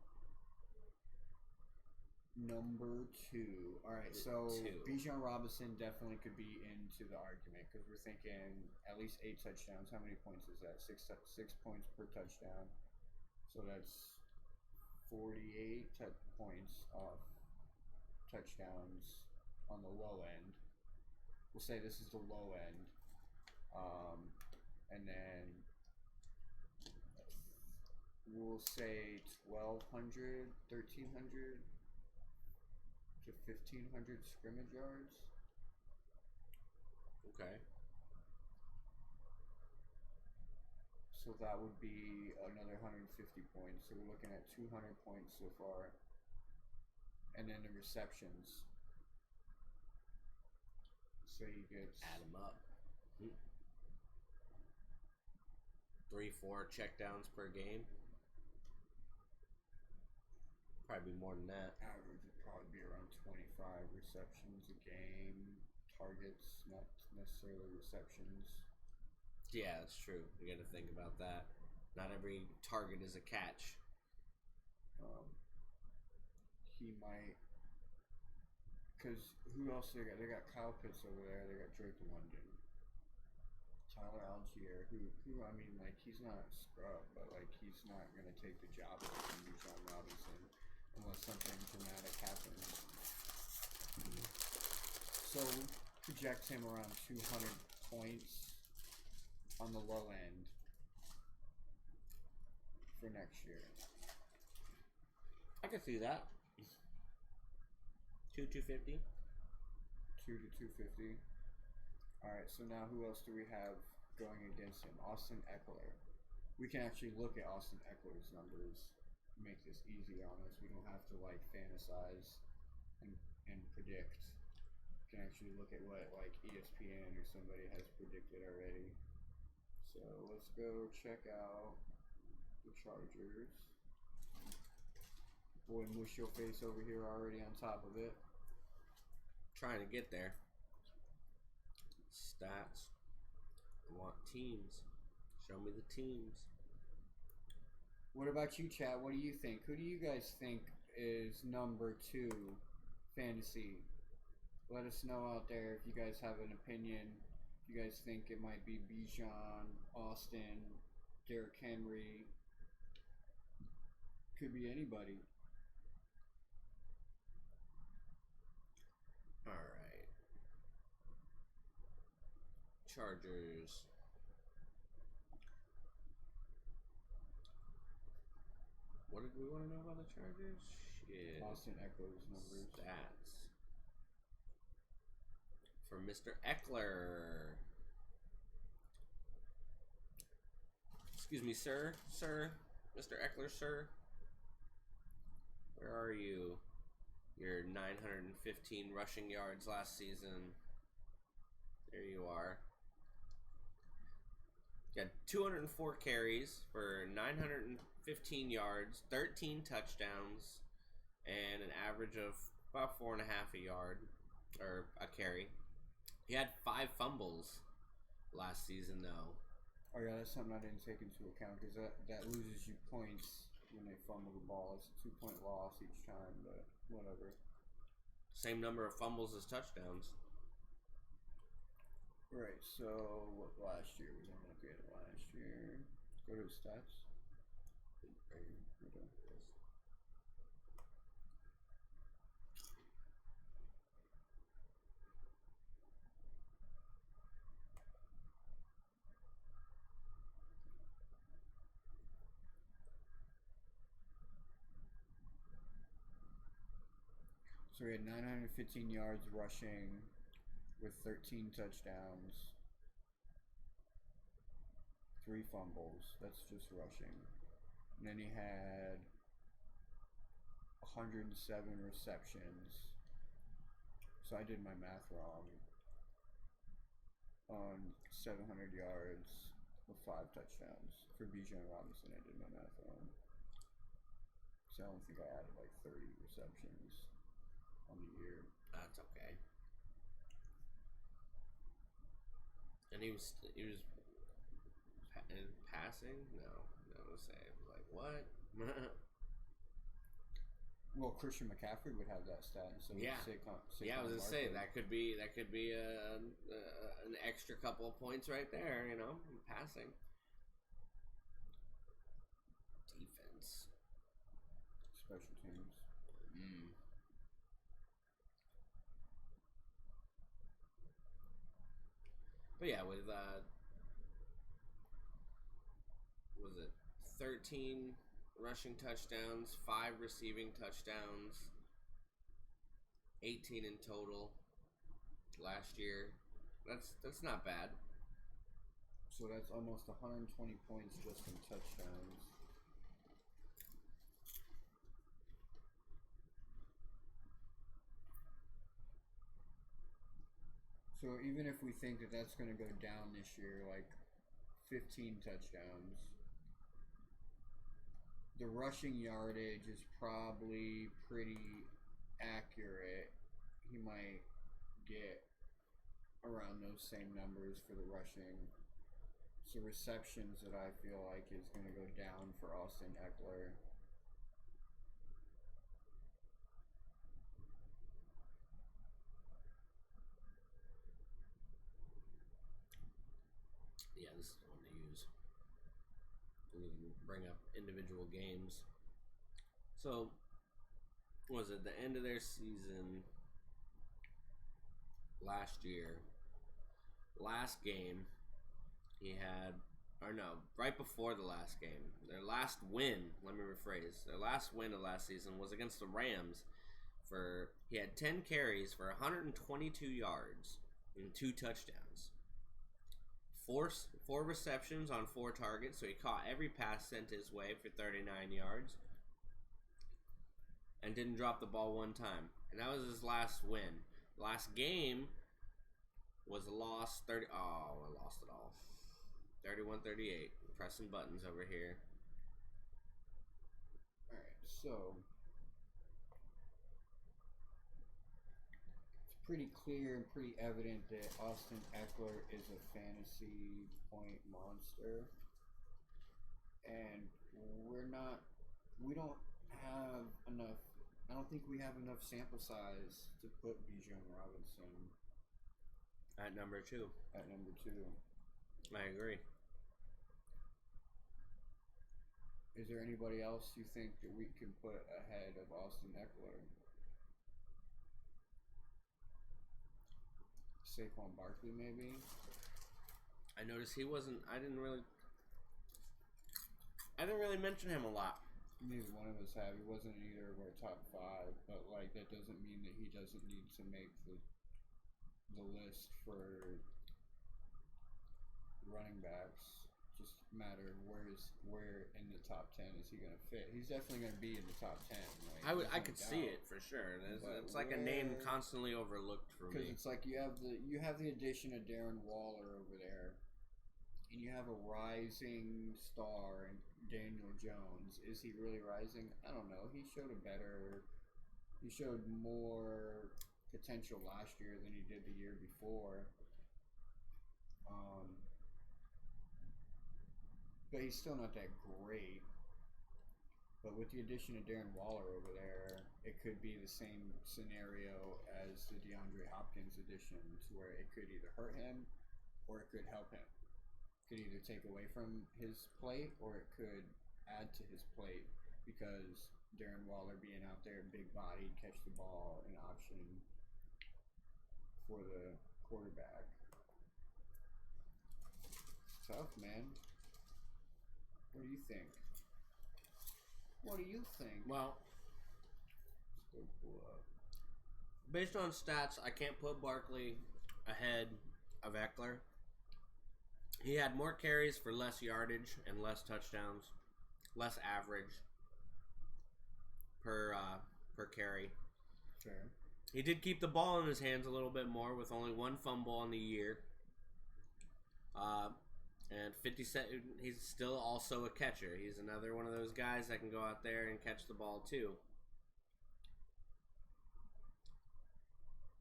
Number 2. Alright, so Bijan Robinson definitely could be into the argument, because we're thinking at least 8 touchdowns. How many points is that? 6 points per touchdown. So that's 48 points off touchdowns on the low end. We'll say this is the low end, and then we'll say 1,200, 1,300 to 1,500 scrimmage yards. Okay. So that would be another 150 points. So we're looking at 200 points so far. And then the receptions. So he gets... Add them up. 3, 4 checkdowns per game. Probably more than that. Average would probably be around 25 receptions a game. Targets, not necessarily receptions. Yeah, that's true. You got to think about that. Not every target is a catch. He might, because who else they got? They got Kyle Pitts over there. They got Drake London, Tyler Algier. Who I mean, like he's not a scrub, but like he's not gonna take the job from Bijan Robinson. unless something dramatic happens. So project him around 200 points on the low end for next year. I can see that. 250. 2 to 250. All right. So now who else do we have going against him? Austin Eckler. We can actually look at Austin Eckler's numbers. Make this easy on us. We don't have to like fantasize and predict. We can actually look at what like ESPN or somebody has predicted already. So let's go check out the Chargers. Boy, mush your face over here already on top of it. Trying to get there. Stats. I want teams. Show me the teams. What about you, chat? What do you think? Who do you guys think is number 2 fantasy? Let us know out there if you guys have an opinion. If you guys think it might be Bijan, Austin, Derrick Henry. Could be anybody. All right. Chargers. What did we want to know about the Chargers? Shit. Austin Eckler's numbers. Stats. For Mr. Eckler. Excuse me, sir. Sir. Mr. Eckler, sir. Where are you? Your 915 rushing yards last season. There you are. You had 204 carries for 915 yards, 13 touchdowns, and an average of about 4.5 a yard, or a carry. He had 5 fumbles last season, though. Oh yeah, that's something I didn't take into account because that loses you points when they fumble the ball. It's a 2-point loss each time, but whatever. Same number of fumbles as touchdowns. Right, so what last year? We're going to look at last year. Go to the stats. Right here. Okay. So we had 915 yards rushing with 13 touchdowns, 3 fumbles. That's just rushing. And then he had 107 receptions. So I did my math wrong. On 700 yards with 5 touchdowns. For Bijan Robinson, I did my math wrong. So I don't think I added like 30 receptions on the year. That's okay. And he was passing? No save. Like, what? Well, Christian McCaffrey would have that stat instead of Saquon. Yeah, I was gonna say that could be an extra couple of points right there, you know, passing. Defense. Special teams. But yeah, with was it 13 rushing touchdowns, 5 receiving touchdowns, 18 in total last year. That's not bad. So that's almost 120 points just in touchdowns. So even if we think that that's going to go down this year, like 15 touchdowns, the rushing yardage is probably pretty accurate. He might get around those same numbers for the rushing. So receptions that I feel like is going to go down for Austin Eckler. Yeah, this is the one to use. And you can bring up individual games. So, was it the end of their season last year? Last game, he had, or no, right before the last game, their last win. Let me rephrase. Their last win of last season was against the Rams. He had 10 carries for 122 yards and 2 touchdowns. Four receptions on 4 targets, so he caught every pass sent his way for 39 yards. And didn't drop the ball one time. And that was his last win. Last game was a loss. I lost it all. 31-38. Pressing buttons over here. Alright, so it's pretty clear and pretty evident that Austin Eckler is a fantasy point monster. And we don't have enough. I don't think we have enough sample size to put Bijan Robinson at number 2. I agree. Is there anybody else you think that we can put ahead of Austin Eckler? Saquon Barkley, maybe? I noticed he wasn't. I didn't really mention him a lot. Neither one of us have. He wasn't in either of our top 5, but like that doesn't mean that he doesn't need to make the list for running backs. Just matter where in the top 10 is he going to fit? He's definitely going to be in the top 10. Like, I could see it for sure. It's like a name constantly overlooked for me. Because it's like you have the addition of Darren Waller over there, and you have a rising star in Daniel Jones. Is he really rising? I don't know. He showed more potential last year than he did the year before. But he's still not that great. But with the addition of Darren Waller over there, it could be the same scenario as the DeAndre Hopkins addition, to where it could either hurt him or it could help him. Could either take away from his plate or it could add to his plate, because Darren Waller being out there, big body, catch the ball, an option for the quarterback. It's tough, man. What do you think? Well, let's go pull up. Based on stats, I can't put Barkley ahead of Eckler. He had more carries for less yardage and less touchdowns, less average per carry. Fair. He did keep the ball in his hands a little bit more, with only 1 fumble on the year. And 57. He's still also a catcher. He's another one of those guys that can go out there and catch the ball too.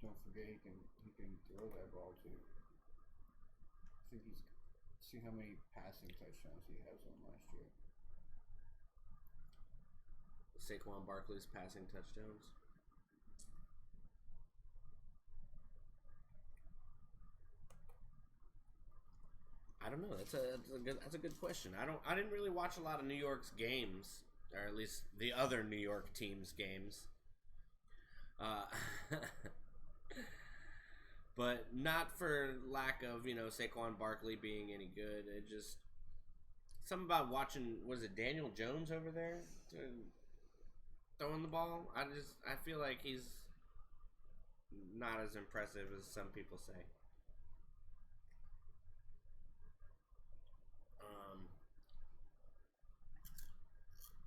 Don't forget he can throw that ball too. I think see how many passing touchdowns he has on last year. Saquon Barkley's passing touchdowns. I don't know. That's a good question. I didn't really watch a lot of New York's games, or at least the other New York teams' games. But not for lack of, Saquon Barkley being any good. It just something about watching. Was it Daniel Jones over there throwing the ball? I feel like he's not as impressive as some people say.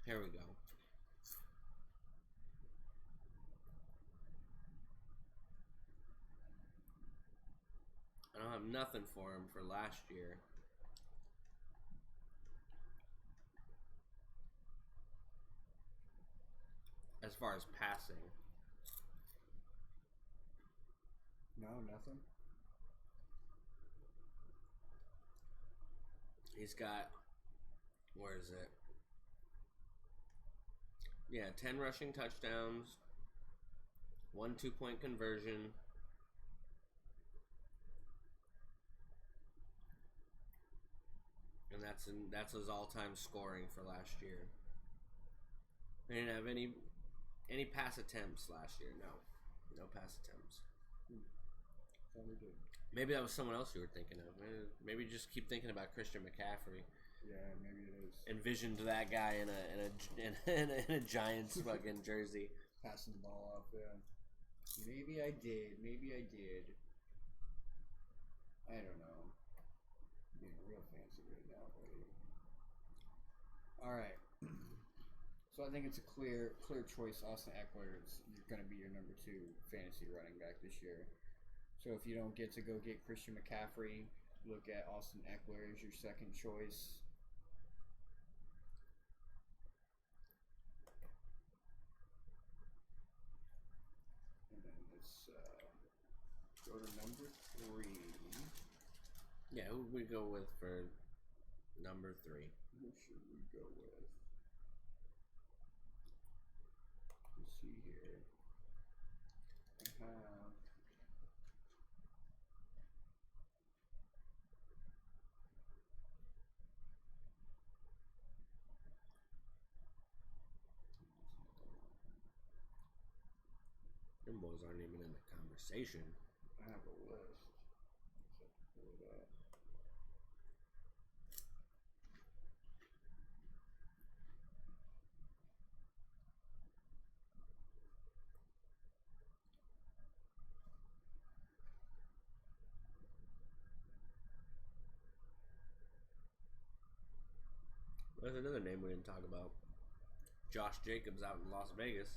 Here we go. I don't have nothing for him for last year. As far as passing. No, nothing. He's got, where is it? Yeah, 10 rushing touchdowns, 1 2-point conversion. And that's his all-time scoring for last year. They didn't have any Any pass attempts last year? No pass attempts. Never did. Maybe that was someone else you were thinking of. Maybe just keep thinking about Christian McCaffrey. Yeah, maybe it is. Envisioned that guy in a Giants fucking jersey, passing the ball off. Yeah, maybe I did. I don't know. I'm being real fancy right now, buddy. All right. So I think it's a clear choice. Austin Eckler is going to be your number 2 fantasy running back this year. So if you don't get to go get Christian McCaffrey, look at Austin Eckler as your second choice. And then let's go to number 3. Yeah, who would we go with for number 3? Who should we go with? Let's see here. I have... Them boys aren't even in the conversation. I have a list. Let's have to pull it up. There's another name we didn't talk about. Josh Jacobs out in Las Vegas.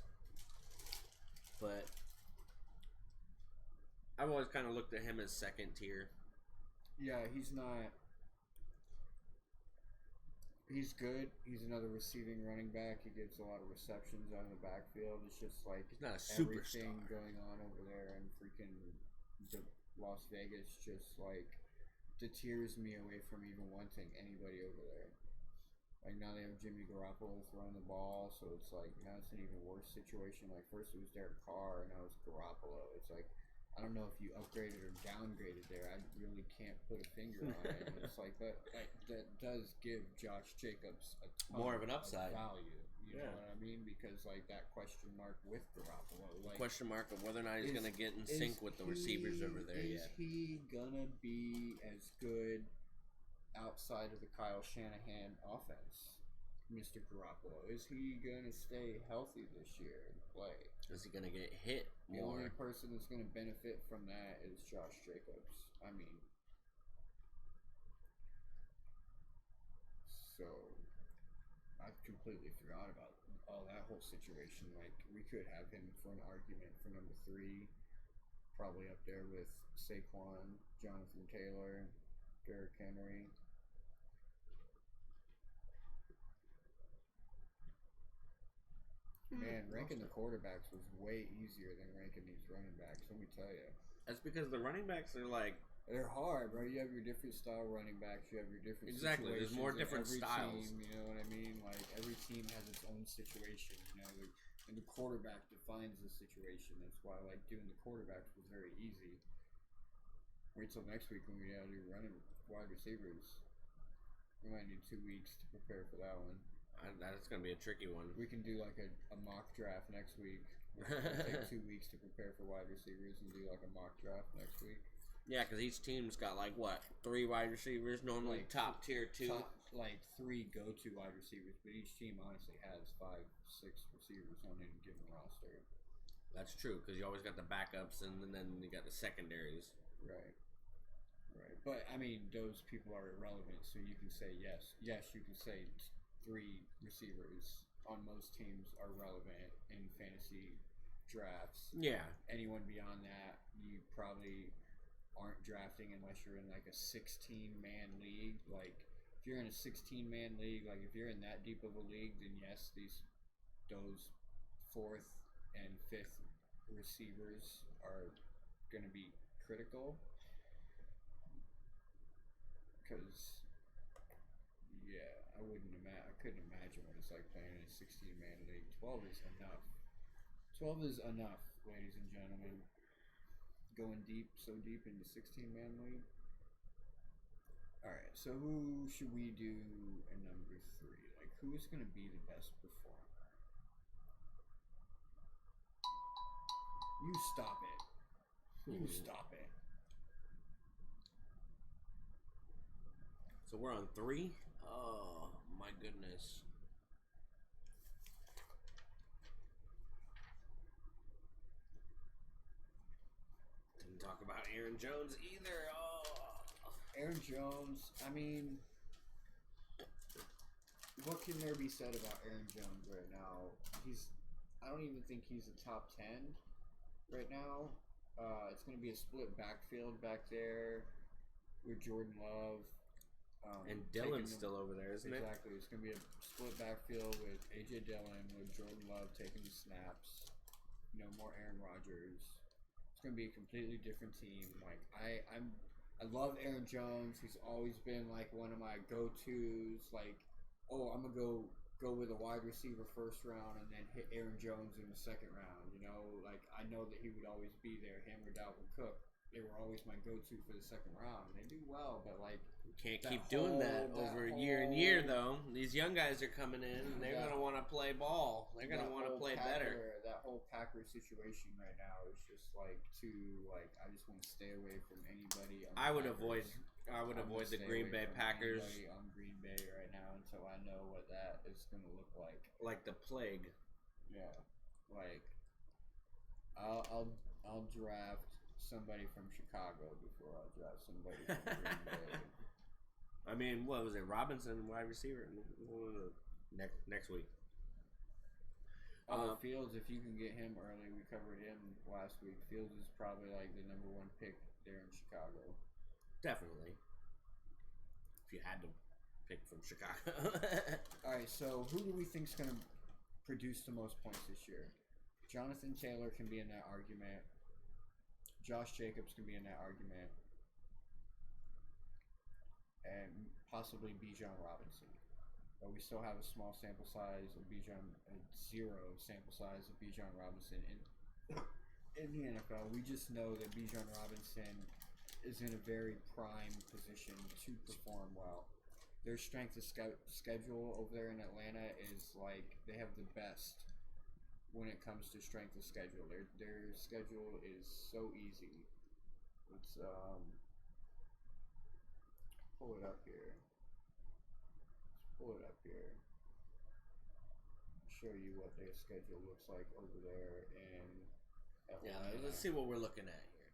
But I've always kind of looked at him as second tier. Yeah, he's not... He's good. He's another receiving running back. He gets a lot of receptions out of the backfield. It's just like he's not a everything superstar going on over there in freaking Las Vegas just like deters me away from even wanting anybody over there. Like now they have Jimmy Garoppolo throwing the ball, so it's like now it's an even worse situation. Like first it was Derek Carr, and now it's Garoppolo. It's like I don't know if you upgraded or downgraded there. I really can't put a finger on it. And it's like that does give Josh Jacobs a ton more of an upside value. You know what I mean? Because like that question mark with Garoppolo, like question mark of whether or not he's gonna get in sync with the receivers over there. Is he gonna be as good outside of the Kyle Shanahan offense, Mr. Garoppolo? Is he gonna stay healthy this year and play? Is he gonna get hit The more? only person that's gonna benefit from that is Josh Jacobs. I mean, so I completely forgot about all that whole situation. Like we could have him for an argument for number 3, probably up there with Saquon, Jonathan Taylor, Derrick Henry. Man, ranking the quarterbacks was way easier than ranking these running backs, let me tell you. That's because the running backs are like... They're hard, bro. You have your different style running backs. You have your different exactly. There's more different every styles. Team, you know what I mean? Like, every team has its own situation, you know? And the quarterback defines the situation. That's why, like, doing the quarterbacks was very easy. Wait till next week when we gotta do running wide receivers. We might need 2 weeks to prepare for that one. That's going to be a tricky one. We can do like a mock draft next week. Take 2 weeks to prepare for wide receivers and do like a mock draft next week. Yeah, because each team's got like, what, 3 wide receivers? Normally like, top tier 2. Like 3 go-to wide receivers, but each team honestly has 5, 6 receivers on any given roster. That's true, because you always got the backups and then you got the secondaries. Right. But, I mean, those people are irrelevant, so you can say yes. Yes, you can say 3 receivers on most teams are relevant in fantasy drafts. Yeah. Anyone beyond that, you probably aren't drafting unless you're in like a 16-man league. Like, if you're in a 16-man league, like if you're in that deep of a league, then yes, those 4th and 5th receivers are going to be critical. Because I couldn't imagine what it's like playing in a 16-man league. 12 is enough. 12 is enough, ladies and gentlemen. Going so deep into 16-man league. Alright, so who should we do in number 3? Like, who's going to be the best performer? You stop it. You stop it. So we're on 3? Oh, my goodness. Didn't talk about Aaron Jones either. Oh. Aaron Jones, I mean, what can there be said about Aaron Jones right now? I don't even think he's a top 10 right now. It's going to be a split backfield back there with Jordan Love. And Dillon's still over there, isn't it? Exactly. It's going to be a split backfield with A.J. Dillon, with Jordan Love taking the snaps. More Aaron Rodgers. It's going to be a completely different team. Like, I love Aaron Jones. He's always been, like, one of my go-tos. Like, I'm going to go with a wide receiver first round and then hit Aaron Jones in the second round. Like, I know that he would always be there. Him or Dalvin Cook. They were always my go-to for the second round. They do well, but, like, you can't keep doing that over year and year, though. These young guys are coming in, and they're going to want to play ball. They're going to want to play better. That whole Packer situation right now is just, like, I just want to stay away from anybody. I would avoid the Green Bay Packers. On Green Bay right now until I know what that is going to look like. Like the plague. Yeah. Like, I'll draft somebody from Chicago before I'll draft somebody from Green Bay. I mean, what was it? Robinson, wide receiver, next week. Fields, if you can get him early, we covered him last week. Fields is probably like the number 1 pick there in Chicago. Definitely. If you had to pick from Chicago. All right, so who do we think is going to produce the most points this year? Jonathan Taylor can be in that argument. Josh Jacobs can be in that argument. And possibly Bijan Robinson. But we still have a small sample size of zero sample size of Bijan Robinson in the NFL. We just know that Bijan Robinson is in a very prime position to perform well. Their strength of schedule over there in Atlanta is like they have the best when it comes to strength of schedule. Their schedule is so easy. Let's pull it up here. Show you what their schedule looks like over there in Atlanta. Yeah, let's see what we're looking at here.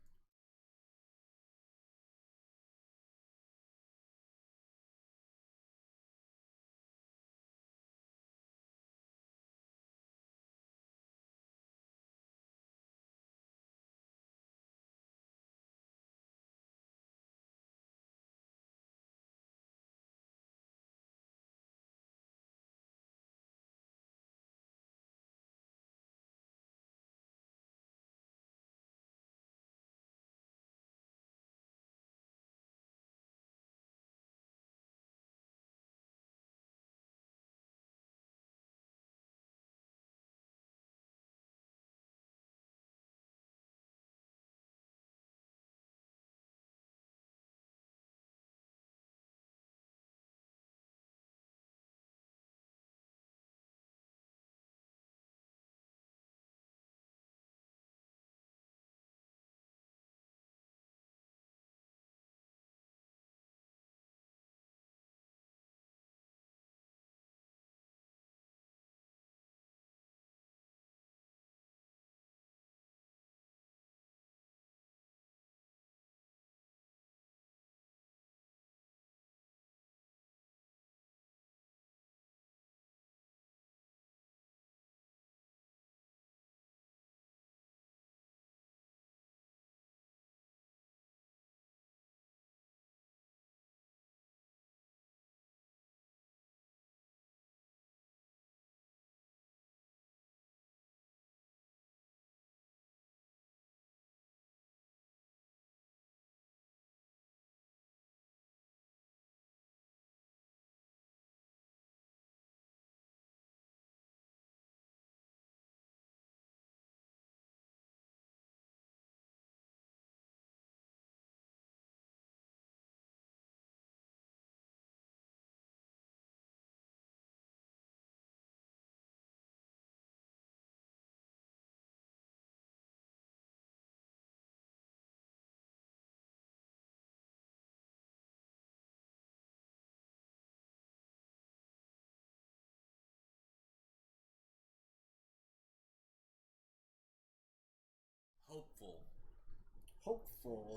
hopeful.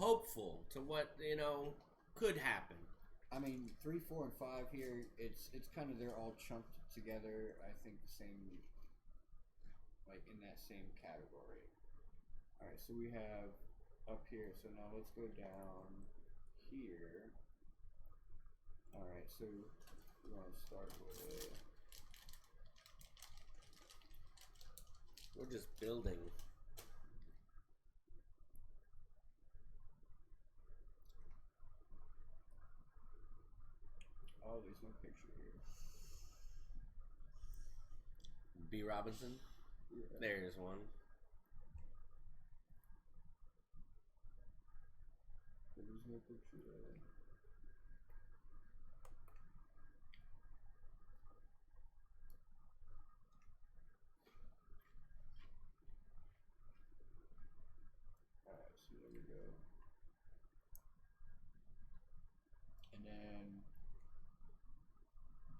Hopeful to what could happen. I mean, 3, 4, and 5 here. It's kind of they're all chunked together. I think the same, like in that same category. All right, so we have up here. So now let's go down here. All right, so we're gonna start with. We're just building. Oh, there's no picture here. B. Robinson? Yeah. There's one. There's no picture there. Alright, so there we go. And then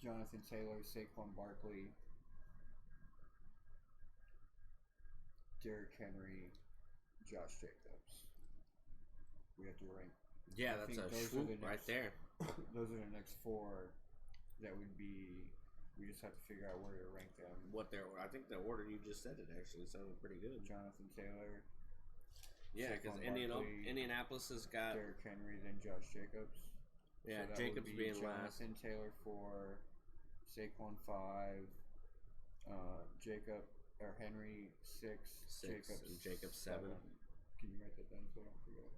Jonathan Taylor, Saquon Barkley, Derrick Henry, Josh Jacobs. We have to rank. Yeah, that's a swoop right there. Those are the next 4 that would be. We just have to figure out where to rank them. I think the order you just said it actually sounded pretty good. Jonathan Taylor. Yeah, because Indianapolis has got Derrick Henry, then Josh Jacobs. Yeah, so Jacobs being last. Jonathan Taylor 4, Saquon 5, Henry 6, Jacobs 7. Can you write that down so I don't forget?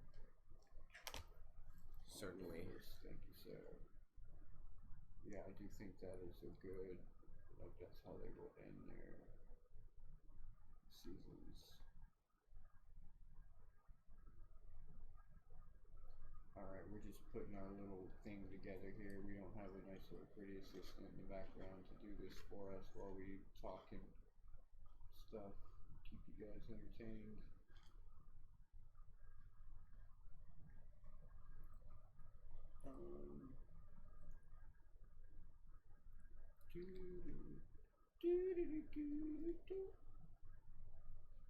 Certainly. Thank you, sir. Yeah, I do think that is a good, like that's how they will end their seasons. Alright, we're just putting our little thing together here. We don't have a nice little pretty assistant in the background to do this for us while we talk and stuff. Keep you guys entertained.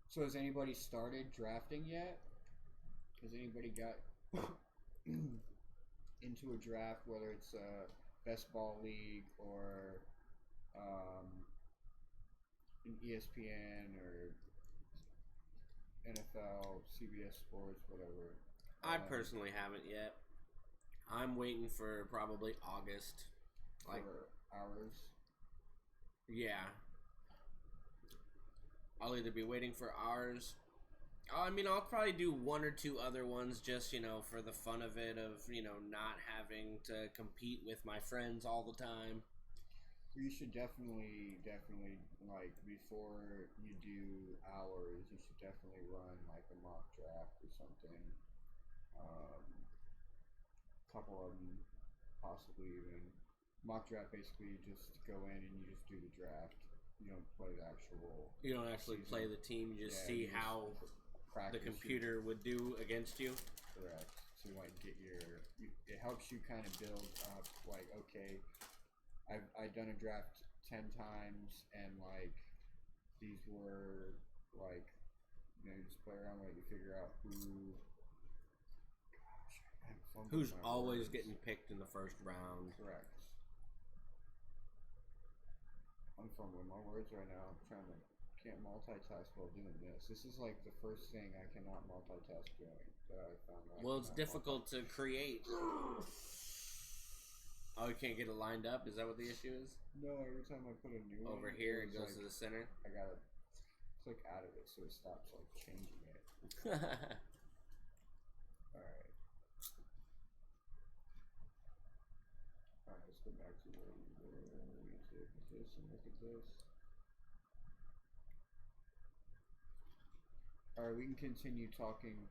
So has anybody started drafting yet? Has anybody got into a draft, whether it's a best ball league or an ESPN or NFL, CBS Sports, whatever? I personally haven't yet. I'm waiting for probably August. For ours? Yeah. I'll either be waiting for ours. I mean, I'll probably do 1 or 2 other ones just, for the fun of it, of, not having to compete with my friends all the time. You should definitely, like, before you do ours, you should definitely run, like, a mock draft or something. Couple of them, possibly even. Mock draft, basically, you just go in and you just do the draft. You don't play the actual. You don't actually play the team. You just see how the computer would do against you. Correct. To like get it helps you kind of build up. Like, okay, I've done a draft 10 times, and like these were like, you just play around, like you figure out who. Who's always getting picked in the first round. Correct. I'm fumbling my words right now. Can't multitask while doing this. This is like the first thing I cannot multitask doing that I found out. Well, it's difficult to create. Oh, you can't get it lined up? Is that what the issue is? No, every time I put a new one over here, it goes like, to the center. I gotta click out of it so it stops like changing it. Alright. Alright, let's go back to where we were. We need to look at this and look at this. Alright, we can continue talking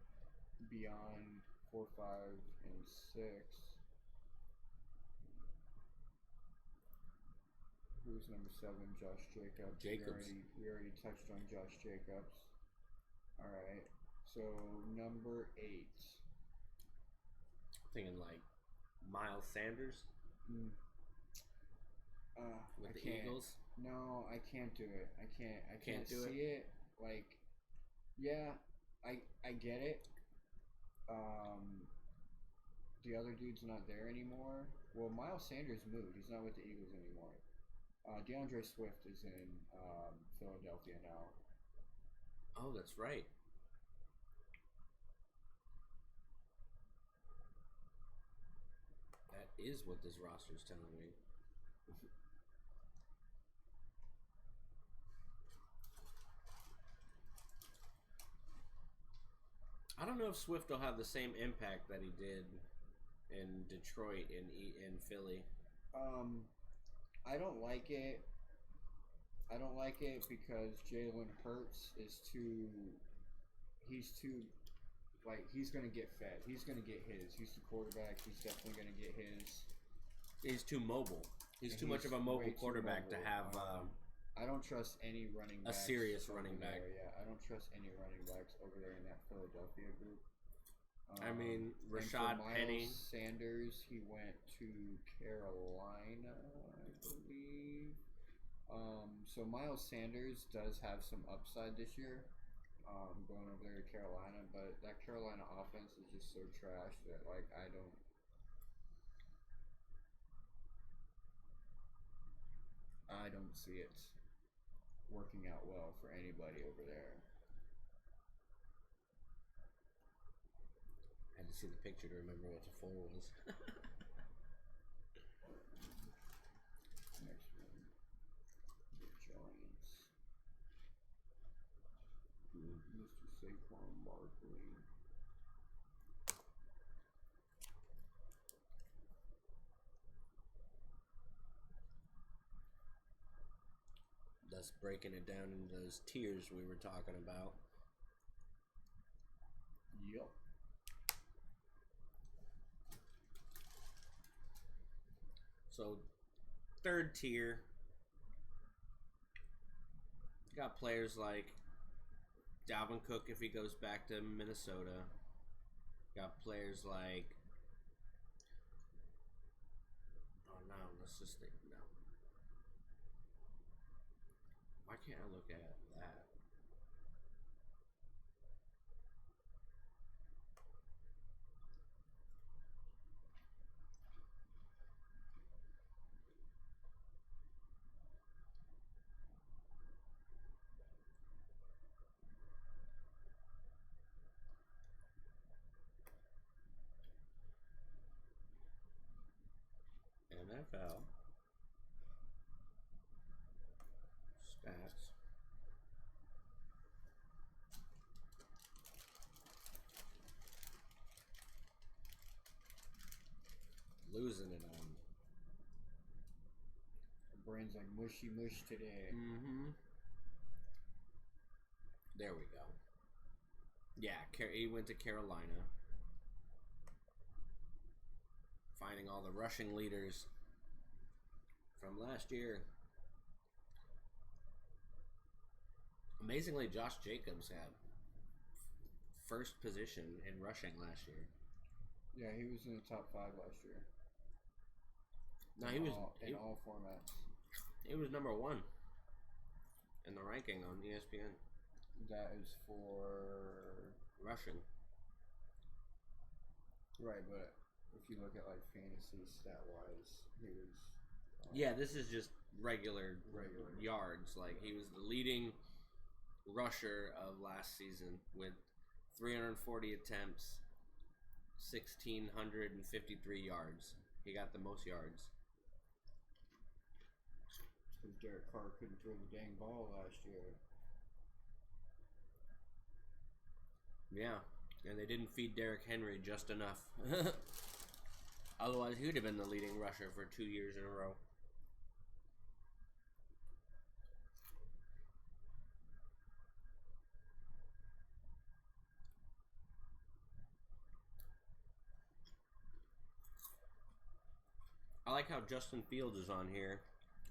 beyond 4, 5, and 6. Who's number 7? Josh Jacobs. We already touched on Josh Jacobs. Alright, so number 8. Thinking like Miles Sanders? With the Eagles? No, I can't do it. I can't see it. Like, yeah, I get it. Um, the other dude's not there anymore. Well, Miles Sanders moved. He's not with the Eagles anymore. DeAndre Swift is in Philadelphia now. Oh, that's right. That is what this roster is telling me. I don't know if Swift will have the same impact that he did in Detroit in Philly. I don't like it. I don't like it because Jalen Hurts is too. He's too. Like, he's going to get fed. He's going to get his. He's the quarterback. He's definitely going to get his. He's too mobile. He's too much of a mobile quarterback to have. I don't trust any running backs. A serious running back. Yeah, I don't trust any running backs over there in that Philadelphia group. I mean, Rashad Penny. Sanders, he went to Carolina, I believe. So Miles Sanders does have some upside this year, going over there to Carolina, but that Carolina offense is just so trash that, like, I don't see it working out well for anybody over there. I had to see the picture to remember what the 4 was. Next one, the Giants. Mr. Saquon Barkley. Thus breaking it down into those tiers we were talking about. Yep. So, third tier, got players like Dalvin Cook if he goes back to Minnesota. Got players like, oh no, let's just think, no. Why can't I look at that? NFL stats. Losing it on. The brain's like mushy mush today. Mm-hmm. There we go. Yeah, he went to Carolina. Finding all the rushing leaders from last year. Amazingly, Josh Jacobs had first position in rushing last year. Yeah, he was in the top 5 last year. No, he was in all formats. He was number 1 in the ranking on ESPN. That is for rushing. Right, but if you look at like fantasy stat wise, he was. Yeah, this is just regular yards. Like, he was the leading rusher of last season with 340 attempts, 1,653 yards. He got the most yards. Because Derek Carr couldn't throw the dang ball last year. Yeah, and they didn't feed Derrick Henry just enough. Otherwise, he would have been the leading rusher for 2 years in a row. I like how Justin Fields is on here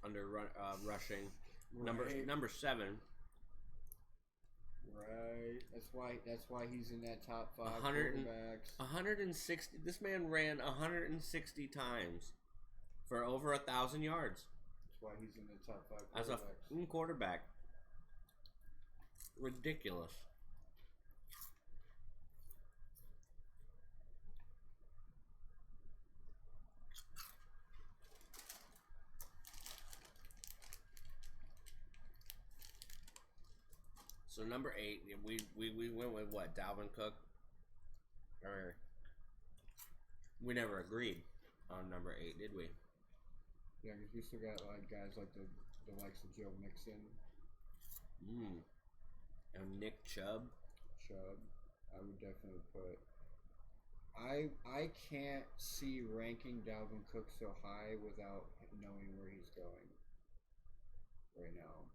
under rushing. Right. Number 7. Right. That's why he's in that top 5 quarterbacks. 160. This man ran 160 times for over 1,000 yards. That's why he's in the top 5 quarterbacks. As a quarterback. Ridiculous. So number 8, we went with what, Dalvin Cook? Or we never agreed on number 8, did we? Yeah, because we still got like guys like the likes of Joe Mixon. And Nick Chubb. I would definitely put. I can't see ranking Dalvin Cook so high without knowing where he's going right now.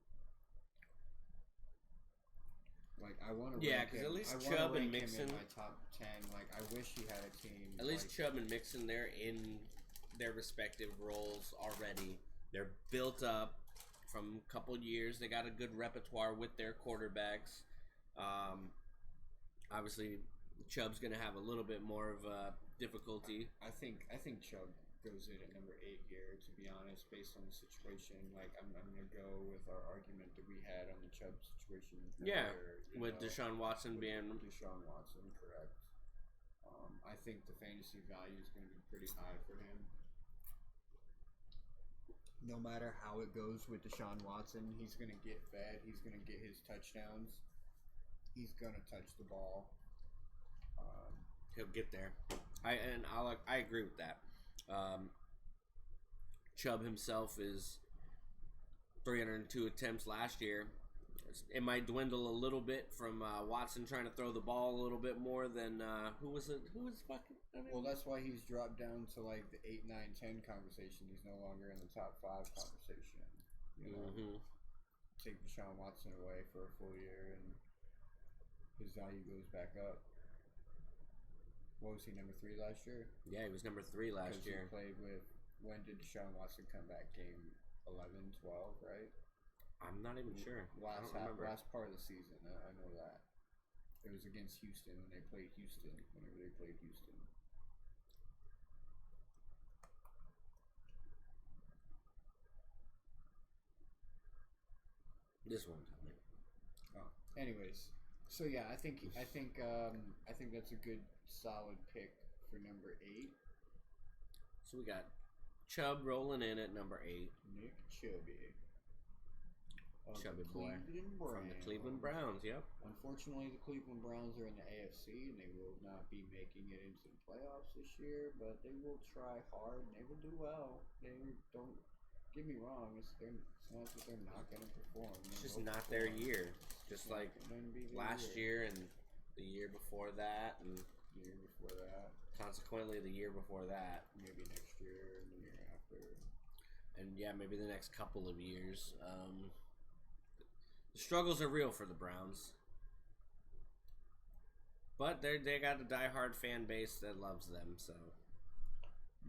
Like I want to. Yeah, because at least Chubb and Mixon in my top 10. Like I wish he had a team. At least Chubb and Mixon, they're in their respective roles already. They're built up from a couple years. They got a good repertoire with their quarterbacks. Obviously, Chubb's going to have a little bit more of a difficulty. I think Chubb goes in at number 8 here. To be honest, based on the situation, like I'm going to go with our argument that we had on the Chubb situation. Earlier, with Deshaun Watson being Deshaun Watson, correct. I think the fantasy value is going to be pretty high for him. No matter how it goes with Deshaun Watson, he's going to get fed. He's going to get his touchdowns. He's going to touch the ball. He'll get there. I agree with that. Chubb himself is 302 attempts last year. It might dwindle a little bit from Watson trying to throw the ball a little bit more than who was fucking. Well, that's why he's dropped down to like the 8, 9, 10 conversation. He's no longer in the top 5 conversation. You know, take Deshaun Watson away for a full year, and his value goes back up. What was he, number 3 last year? Yeah, he was number 3 last year. He played with. When did Deshaun Watson come back? Game 11, 12, right? I'm not even sure. Last part of the season, I know that. It was against Houston when they played Houston. Whenever they played Houston. This one. Oh, anyways, so yeah, I think that's a good solid pick for number 8. So we got Chubb rolling in at number 8. Nick Chubby. Chubby boy from the Cleveland Browns. Yep. Unfortunately, the Cleveland Browns are in the AFC, and they will not be making it into the playoffs this year. But they will try hard, and they will do well. They don't get me wrong. It's not that they're not going to perform. It's just not their year. Just like last year and the year before that, and the year before that. Consequently, the year before that. Maybe next year and the year after. And yeah, maybe the next couple of years. The struggles are real for the Browns. But they got a diehard fan base that loves them, so.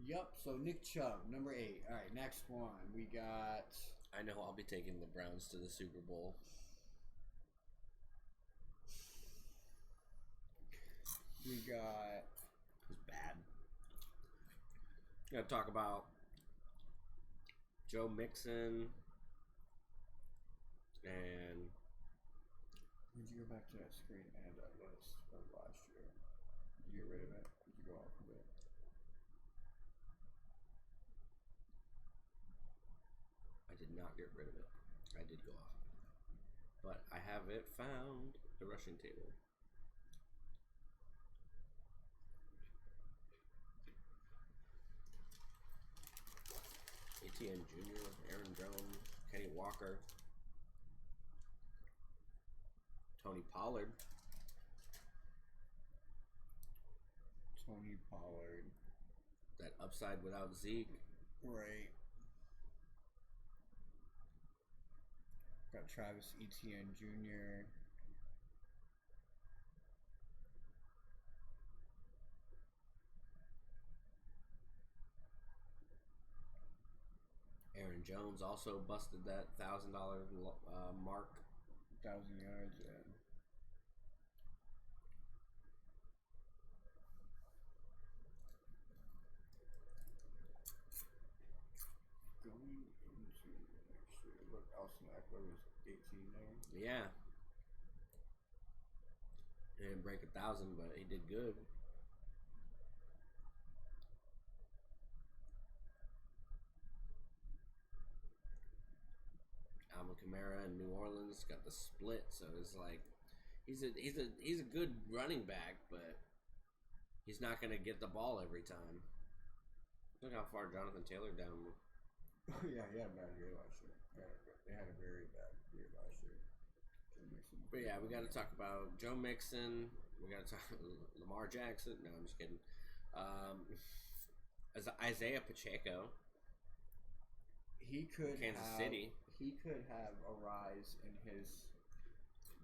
Yep, so Nick Chubb, number 8. All right, next one. We got... I know I'll be taking the Browns to the Super Bowl. We got... It's bad. Gotta talk about Joe Mixon and... Would you go back to that screen and that list of last year? Did you get rid of it? Did you go off of it? I did not get rid of it. I did go off of it. But I have it found. The rushing table. ATN Jr., Aaron Jones, Kenny Walker, Tony Pollard. That upside without Zeke. Right. Got Travis Etienne Jr. Aaron Jones also busted that $1,000 mark. 1,000 yards, yeah. Going into next year, look, Austin Eckler was 18 there. Yeah. He didn't break 1,000, but he did good. Kamara in New Orleans got the split, so it's like he's a good running back, but he's not going to get the ball every time. Look how far Jonathan Taylor down. Yeah, he had a bad year last year. They had a very bad year last year. But yeah, we got to talk about Joe Mixon. We got to talk Lamar Jackson. No, I'm just kidding. As Isaiah Pacheco. He could Kansas City. He could have a rise in his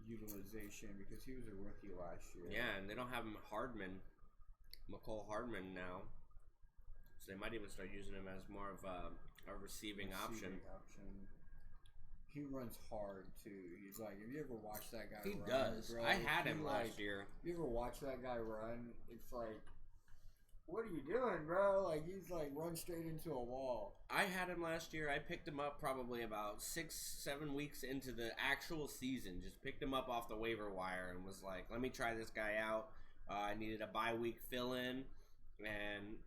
utilization because he was a rookie last year. Yeah, and they don't have McCole Hardman now. So they might even start using him as more of a receiving option. He runs hard too. He's like, if you ever watch that guy run, does. Bro, I had him last year. You ever watch that guy run? It's like, what are you doing, bro? Like, he's like run straight into a wall. I had him last year. I picked him up probably about 6-7 weeks into the actual season. Just picked him up off the waiver wire and was like, let me try this guy out. I needed a bye week fill-in, and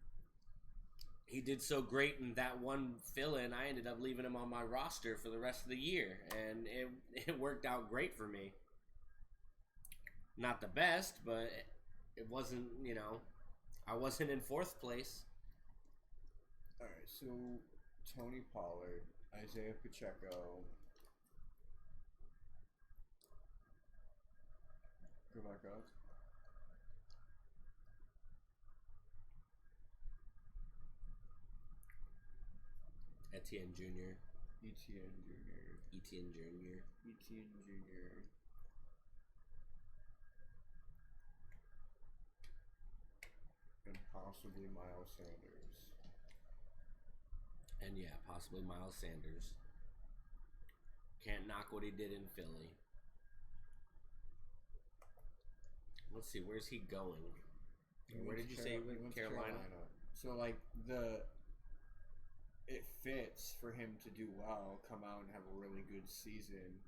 he did so great in that one fill-in, I ended up leaving him on my roster for the rest of the year, and it worked out great for me. Not the best, but it wasn't, I wasn't in 4th place. All right, so Tony Pollard, Isaiah Pacheco. Go back up. Etienne Jr. Etienne Jr. And possibly Miles Sanders. And yeah, possibly Miles Sanders. Can't knock what he did in Philly. Let's see, where's he going? Where did you say he went? Carolina? So like it fits for him to do well, come out and have a really good season,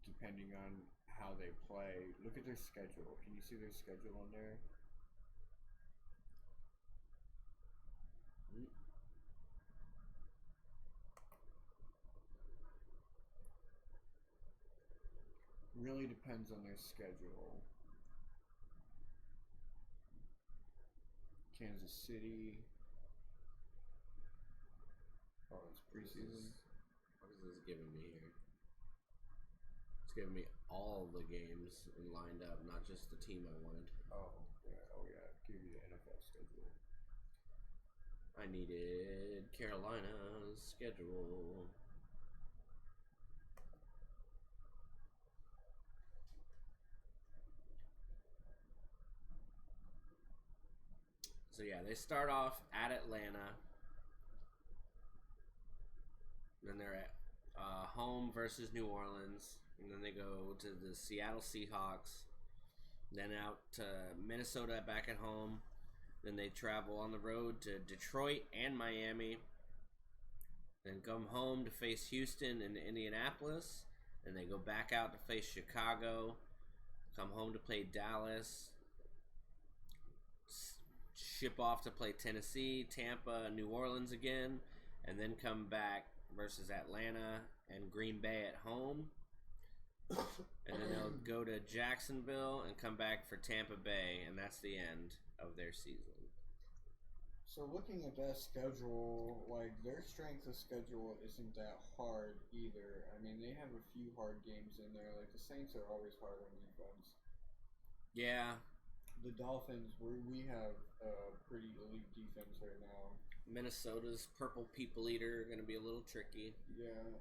depending on how they play. Look at their schedule. Can you see their schedule on there? Really depends on their schedule. Kansas City. Oh, it's preseason. What is this giving me here? It's giving me all the games lined up, not just the team I wanted. Oh yeah. Give you the NFL schedule. I needed Carolina's schedule. So yeah, they start off at Atlanta. Then they're at home versus New Orleans. And then they go to the Seattle Seahawks. Then out to Minnesota back at home. Then they travel on the road to Detroit and Miami. Then come home to face Houston and Indianapolis. Then they go back out to face Chicago. Come home to play Dallas. Ship off to play Tennessee, Tampa, New Orleans again. And then come back versus Atlanta and Green Bay at home. And then they'll go to Jacksonville and come back for Tampa Bay, and that's the end of their season. So looking at that schedule, like their strength of schedule isn't that hard either. I mean, they have a few hard games in there. Like the Saints are always hard on defense. Yeah. The Dolphins, we have a pretty elite defense right now. Minnesota's Purple People Eater going to be a little tricky. Yeah.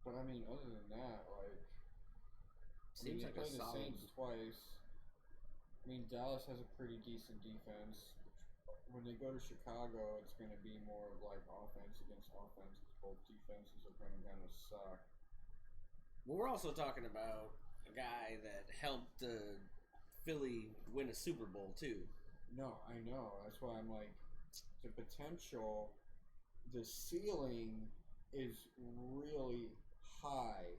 But I mean, other than that, like, seems like they a play the solid. Saints twice. I mean, Dallas has a pretty decent defense. When they go to Chicago, it's going to be more of like offense against offense. Both defenses are going to kind of suck. Well, we're also talking about a guy that helped Philly win a Super Bowl too. No, I know. That's why I'm like, the potential, the ceiling is really high,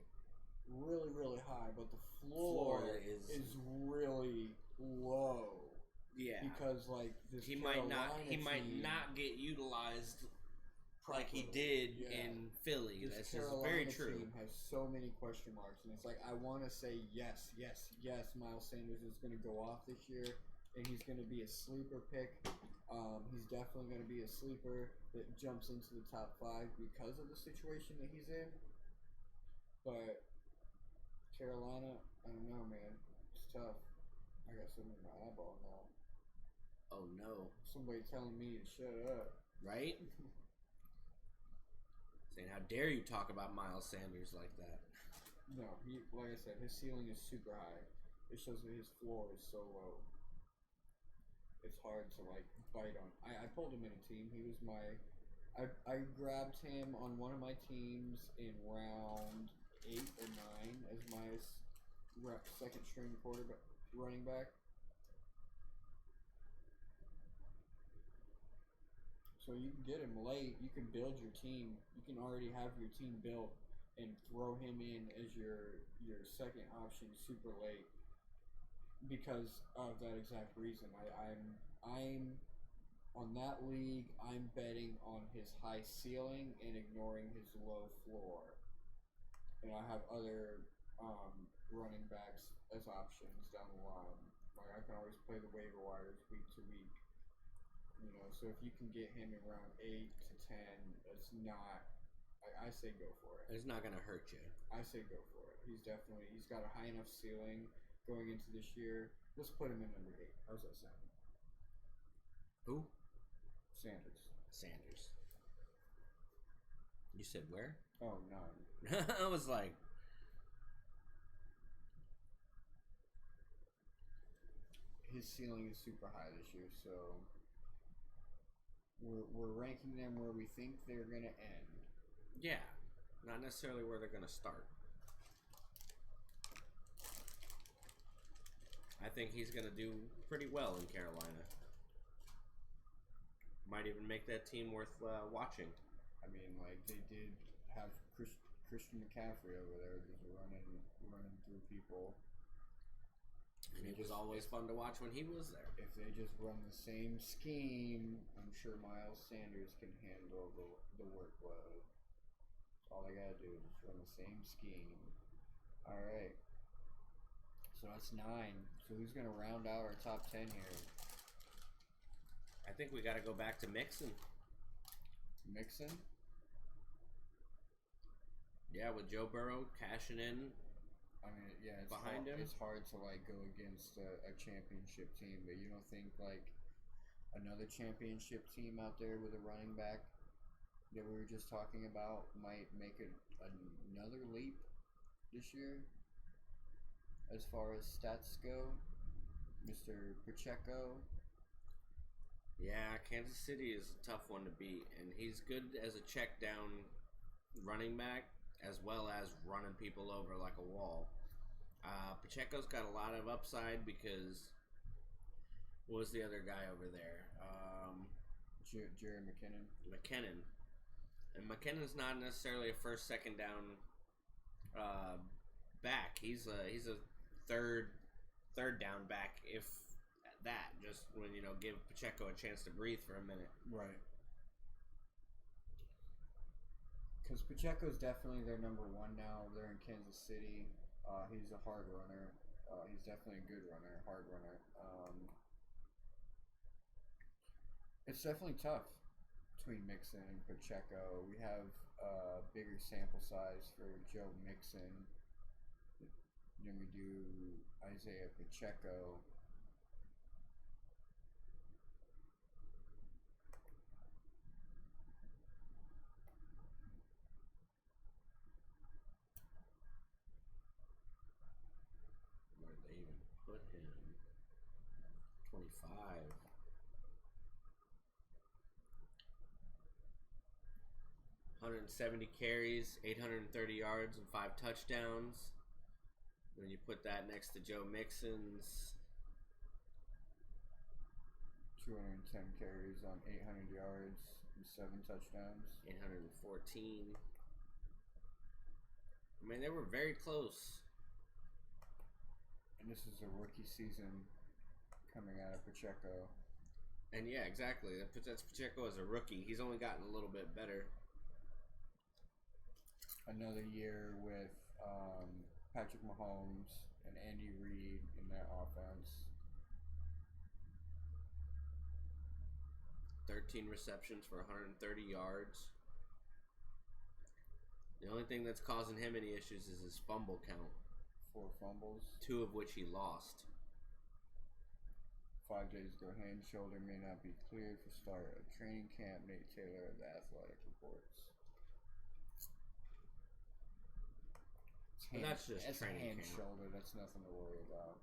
really high, but the floor is really low. Yeah, because like this he might not get utilized like he did in Philly. That's just very true. Team has so many question marks, and it's like I want to say yes. Miles Sanders is going to go off this year, and he's going to be a sleeper pick. He's definitely going to be a sleeper that jumps into the top 5 because of the situation that he's in. But Carolina, I don't know, man. It's tough. I got something in my eyeball now. Oh no! Somebody telling me to shut up. Right? Saying, how dare you talk about Miles Sanders like that? No, like I said, his ceiling is super high. It shows that his floor is so low. It's hard to like bite on. I pulled him in a team. He was I grabbed him on one of my teams in round 8 or 9 as my second string quarterback, running back. So you can get him late. You can build your team. You can already have your team built and throw him in as your second option super late because of that exact reason. I'm on that league. I'm betting on his high ceiling and ignoring his low floor. And I have other running backs as options down the line. Like I can always play the waiver wires week to week. You know, so if you can get him in round 8 to 10, it's not. I say go for it. It's not gonna hurt you. I say go for it. He's got a high enough ceiling going into this year. Let's put him in number 8. How's that sound? Who? Sanders. You said where? Oh, 9. I was like, his ceiling is super high this year, so we're ranking them where we think they're gonna end. Yeah, not necessarily where they're gonna start. I think he's gonna do pretty well in Carolina. Might even make that team worth watching. I mean, like they did have Christian McCaffrey over there, just running through people. And it was always fun to watch when he was there. If they just run the same scheme, I'm sure Miles Sanders can handle the workload. All they gotta do is just run the same scheme. All right. So that's 9. So who's gonna round out our top 10 here? I think we got to go back to Mixon. Mixon? Yeah, with Joe Burrow cashing in. I mean, yeah, it's behind him. It's hard to like go against a championship team, but you don't think like another championship team out there with a running back that we were just talking about might make another leap this year as far as stats go? Mr. Pacheco. Yeah, Kansas City is a tough one to beat, and he's good as a check down running back as well as running people over like a wall. Pacheco's got a lot of upside because what was the other guy over there? Jerry McKinnon. And McKinnon's not necessarily a first, second down back. He's a third down back, if that. Just when give Pacheco a chance to breathe for a minute. Right. Because Pacheco's definitely their number 1 now. They're in Kansas City. He's a hard runner. He's definitely a good runner, hard runner. It's definitely tough between Mixon and Pacheco. We have a bigger sample size for Joe Mixon than we do Isaiah Pacheco. Where did they even put him? 25. 170 carries, 830 yards, and 5 touchdowns. When you put that next to Joe Mixon's 210 carries on 800 yards and 7 touchdowns. 814. I mean, they were very close. And this is a rookie season coming out of Pacheco. And yeah, exactly. That's Pacheco as a rookie. He's only gotten a little bit better. Another year with Patrick Mahomes and Andy Reid in that offense. 13 receptions for 130 yards. The only thing that's causing him any issues is his fumble count. 4 fumbles. 2 of which he lost. 5 days ago, hand shoulder may not be cleared for start of training camp. Nate Taylor of the Athletic reports. But that's just training hand camp. Shoulder. That's nothing to worry about.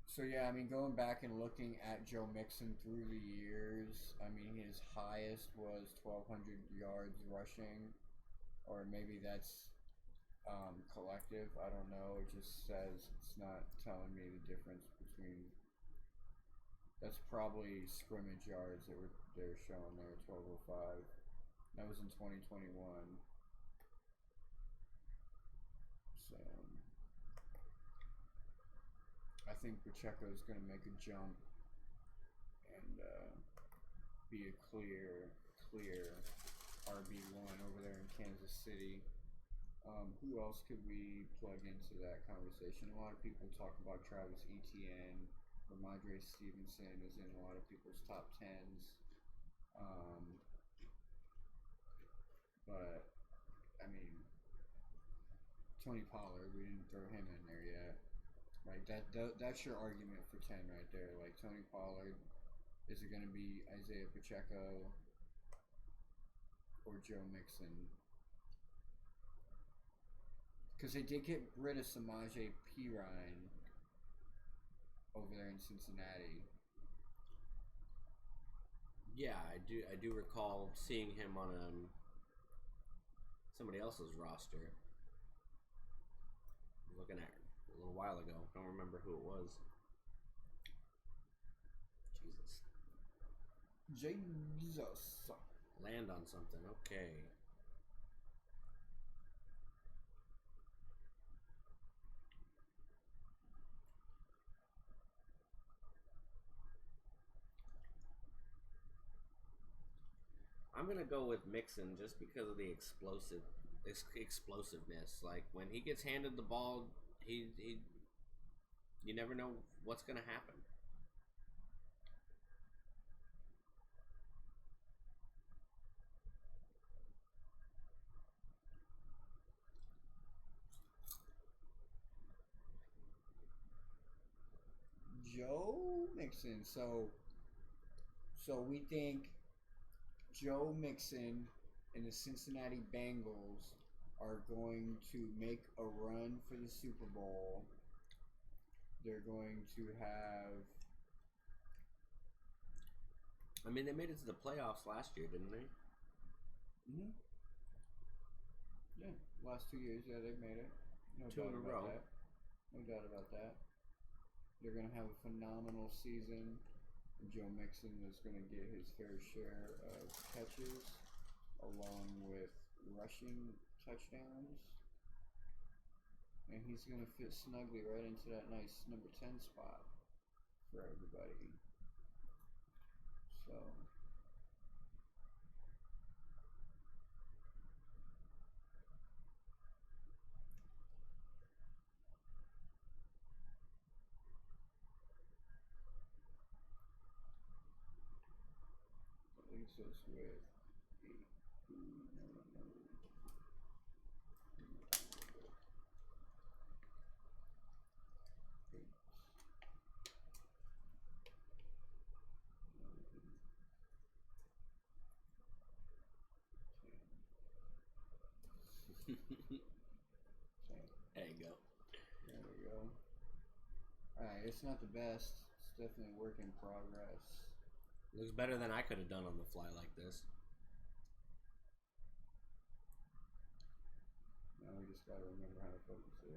So yeah, I mean, going back and looking at Joe Mixon through the years, I mean, his highest was 1,200 yards rushing, or maybe that's collective. I don't know. It just says it's not telling me the difference between. That's probably scrimmage yards that they're showing there. 1,205. That was in 2021. So I think Pacheco is going to make a jump and be a clear RB1 over there in Kansas City. Who else could we plug into that conversation? A lot of people talk about Travis Etienne. Ramondre Stevenson is in a lot of people's top 10s. But, I mean, Tony Pollard, we didn't throw him in there yet. Like, that's your argument for 10 right there. Like, Tony Pollard, is it going to be Isaiah Pacheco or Joe Mixon? Because they did get rid of Samaje Perine over there in Cincinnati. Yeah, I do recall seeing him on somebody else's roster. Looking at it a little while ago. Don't remember who it was. Jesus. Land on something. Okay. I'm gonna go with Mixon just because of the explosiveness. Like when he gets handed the ball, he you never know what's gonna happen. Joe Mixon. So we think Joe Mixon and the Cincinnati Bengals are going to make a run for the Super Bowl. They're going to have. I mean, they made it to the playoffs last year, didn't they? Mm-hmm. Yeah, last 2 years, yeah, they've made it. No 2 doubt in a about row. that. No doubt about that. They're going to have a phenomenal season. Joe Mixon is going to get his fair share of catches along with rushing touchdowns. And he's going to fit snugly right into that nice number 10 spot for everybody. So that leaves us with 8. There you go. There we go. Alright, it's not the best. It's definitely a work in progress. Looks better than I could have done on the fly like this. Now we just gotta remember how to focus it.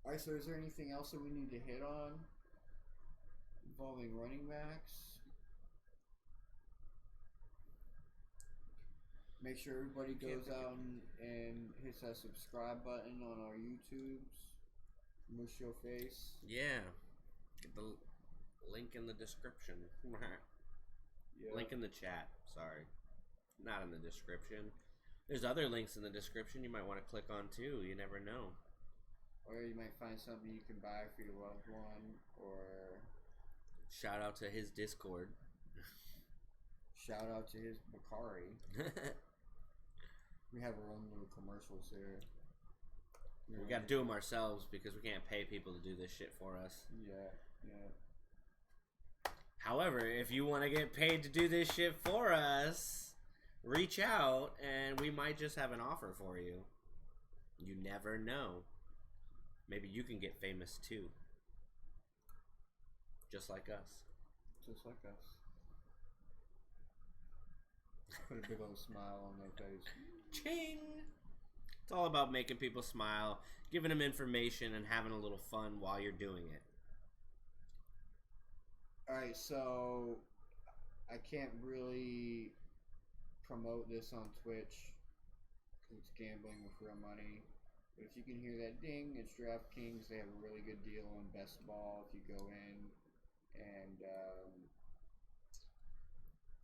All right. So, is there anything else that we need to hit on involving running backs? Make sure everybody goes out and hits that subscribe button on our YouTubes. Mush your face. Yeah. Get the link in the description. Yeah. Link in the chat. Sorry. Not in the description. There's other links in the description you might want to click on too. You never know. Or you might find something you can buy for your loved one. Or shout out to his Discord. Shout out to his Bakari. We have our own little commercials here. We got to do them ourselves because we can't pay people to do this shit for us. Yeah, yeah. However, if you want to get paid to do this shit for us, reach out and we might just have an offer for you. You never know. Maybe you can get famous too. Just like us. Just like us. Put a big old smile on their face. Ching! It's all about making people smile, giving them information, and having a little fun while you're doing it. Alright, so I can't really promote this on Twitch because it's gambling with real money. But if you can hear that ding, it's DraftKings. They have a really good deal on best ball. If you go in and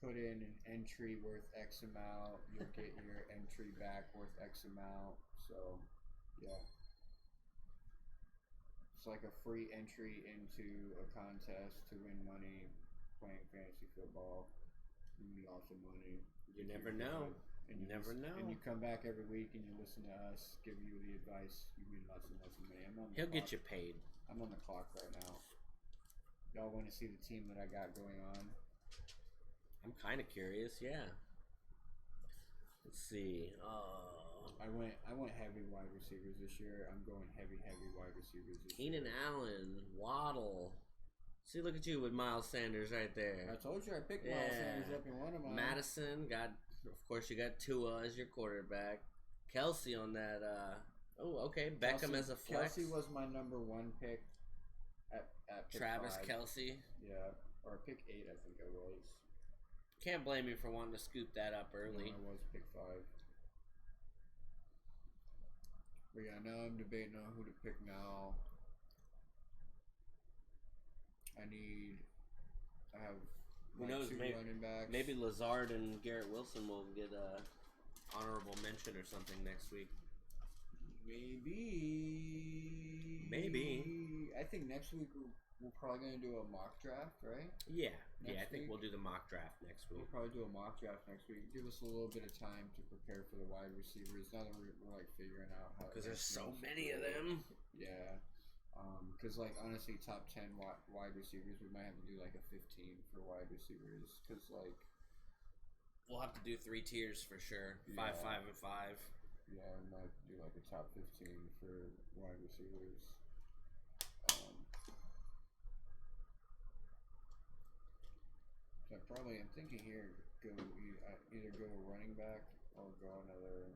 put in an entry worth X amount, you'll get your entry back worth X amount. So, yeah. It's like a free entry into a contest to win money playing fantasy football. You can lots of money. You never know. And you never know. And you come back every week and you listen to us, give you the advice. You win lots and lots of money. He'll get you paid. I'm on the clock right now. Y'all want to see the team that I got going on? I'm kind of curious, yeah. Let's see. I went heavy wide receivers this year. I'm going heavy wide receivers this Keenan year. Allen, Waddle. See, look at you with Miles Sanders right there. I told you I picked Miles Sanders up in one of mine. Madison of course, you got Tua as your quarterback. Kelsey on that. Okay. Beckham as a flex. Kelsey was my number one pick at pick Travis 5. Kelsey. Yeah, or pick 8, I think I was. Can't blame you for wanting to scoop that up early. No, I was pick 5. But yeah, now I'm debating on who to pick now. I have who knows, 2 running backs. Maybe Lazard and Garrett Wilson will get a honorable mention or something next week. Maybe. I think next week we're probably going to do a mock draft, right? Yeah. I think we'll do the mock draft next week. We'll probably do a mock draft next week. Give us a little bit of time to prepare for the wide receivers. Now that we're like figuring out how. Because there's so many of them. Yeah. Because like honestly, top 10 wide receivers, we might have to do like a 15 for wide receivers. Because like, we'll have to do 3 tiers for sure. 5, 5, and 5. Yeah, we might do like a top 15 for wide receivers. So I'm thinking here, either go a running back or go another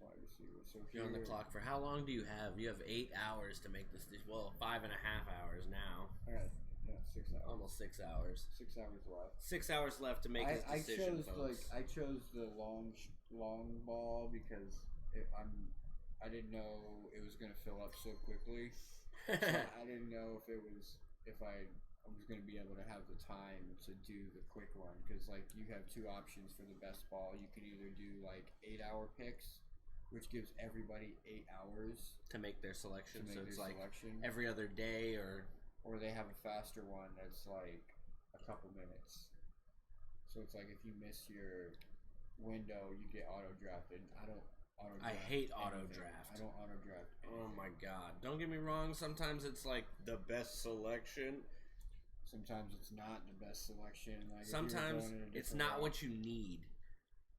wide receiver. So if you're on the clock for how long do you have? You have 8 hours to make this. Well, 5.5 hours now. All right, yeah, 6 hours. Almost 6 hours. 6 hours left. 6 hours left to make this decision, folks. I chose the long ball because I didn't know it was gonna fill up so quickly. So I didn't know if I was going to be able to have the time to do the quick one, because like you have 2 options for the best ball. You can either do like 8-hour picks, which gives everybody 8 hours to make their selection. So it's like every other day, or they have a faster one that's like a couple minutes. So it's like if you miss your window, you get auto drafted. I hate auto draft. I don't auto draft anything. Oh my god. Don't get me wrong, sometimes it's like the best selection. Sometimes it's not the best selection. Like sometimes it's not what you need.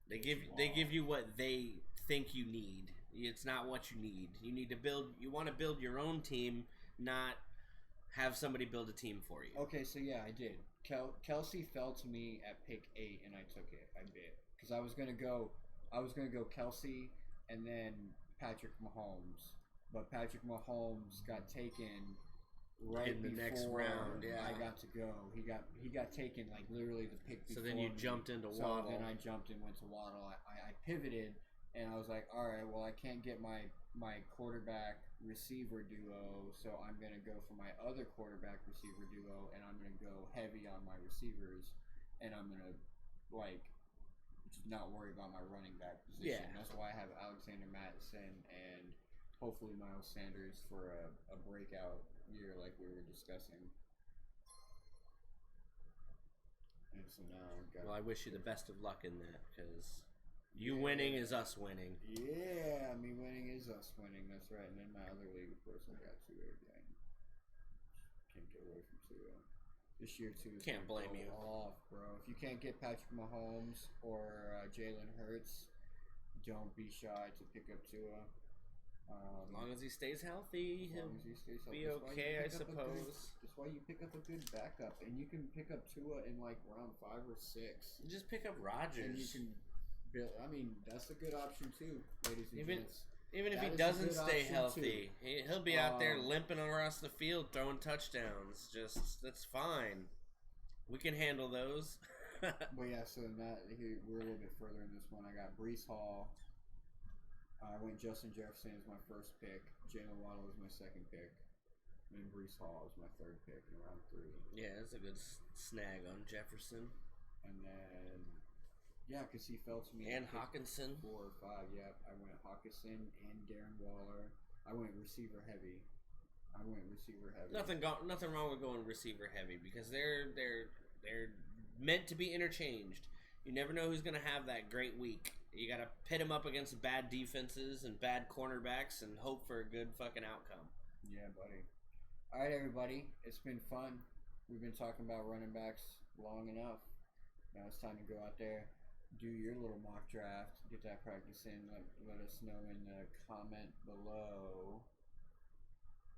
They give you what they think you need. It's not what you need. You want to build your own team, not have somebody build a team for you. Okay, so yeah, I did. Kelsey fell to me at pick 8 and I took it. I bid. Because I was gonna go Kelsey and then Patrick Mahomes, but Patrick Mahomes got taken right in the next round. Yeah, I got to go. He got taken like literally the pick before. So then you jumped into Waddle. So then I jumped and went to Waddle. I pivoted and I was like, all right, well I can't get my quarterback receiver duo, so I'm gonna go for my other quarterback receiver duo, and I'm gonna go heavy on my receivers, and I'm gonna like just not worry about my running back position. Yeah. That's why I have Alexander Mattison and hopefully Miles Sanders for a breakout year like we were discussing. And so now I've got. Well, I wish you the best of luck in that, because you winning is us winning. Yeah, me winning is us winning. That's right. And then my other league, of course, I got Tua again. Can't get away from Tua. This year, too. Can't blame you. Off, bro. If you can't get Patrick Mahomes or Jalen Hurts, don't be shy to pick up Tua. As long as he stays healthy, he'll be okay, I suppose. That's why you pick up a good backup, and you can pick up Tua in like round 5 or 6. You just pick up Rodgers. And you can build. I mean, that's a good option too, ladies and gents. Even if he doesn't stay healthy, he'll be out there limping across the field throwing touchdowns. That's fine. We can handle those. But yeah, so here we're a little bit further in this one. I got Breece Hall. I went Justin Jefferson as my first pick. Jalen Waddle was my second pick. And then Breece Hall was my third pick in round 3. Yeah, that's a good snag on Jefferson. And then, yeah, because he fell to me. And Hawkinson. 4 or 5, yeah. I went Hawkinson and Darren Waller. I went receiver heavy. Nothing wrong with going receiver heavy, because they're meant to be interchanged. You never know who's going to have that great week. You got to pit them up against bad defenses and bad cornerbacks and hope for a good fucking outcome. Yeah, buddy. All right, everybody. It's been fun. We've been talking about running backs long enough. Now it's time to go out there, do your little mock draft, get that practice in. Let us know in the comment below.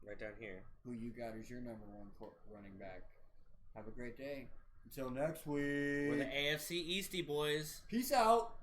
Right down here. Who you got as your number 1 running back. Have a great day. Until next week. We're the AFC EASTIE boys. Peace out.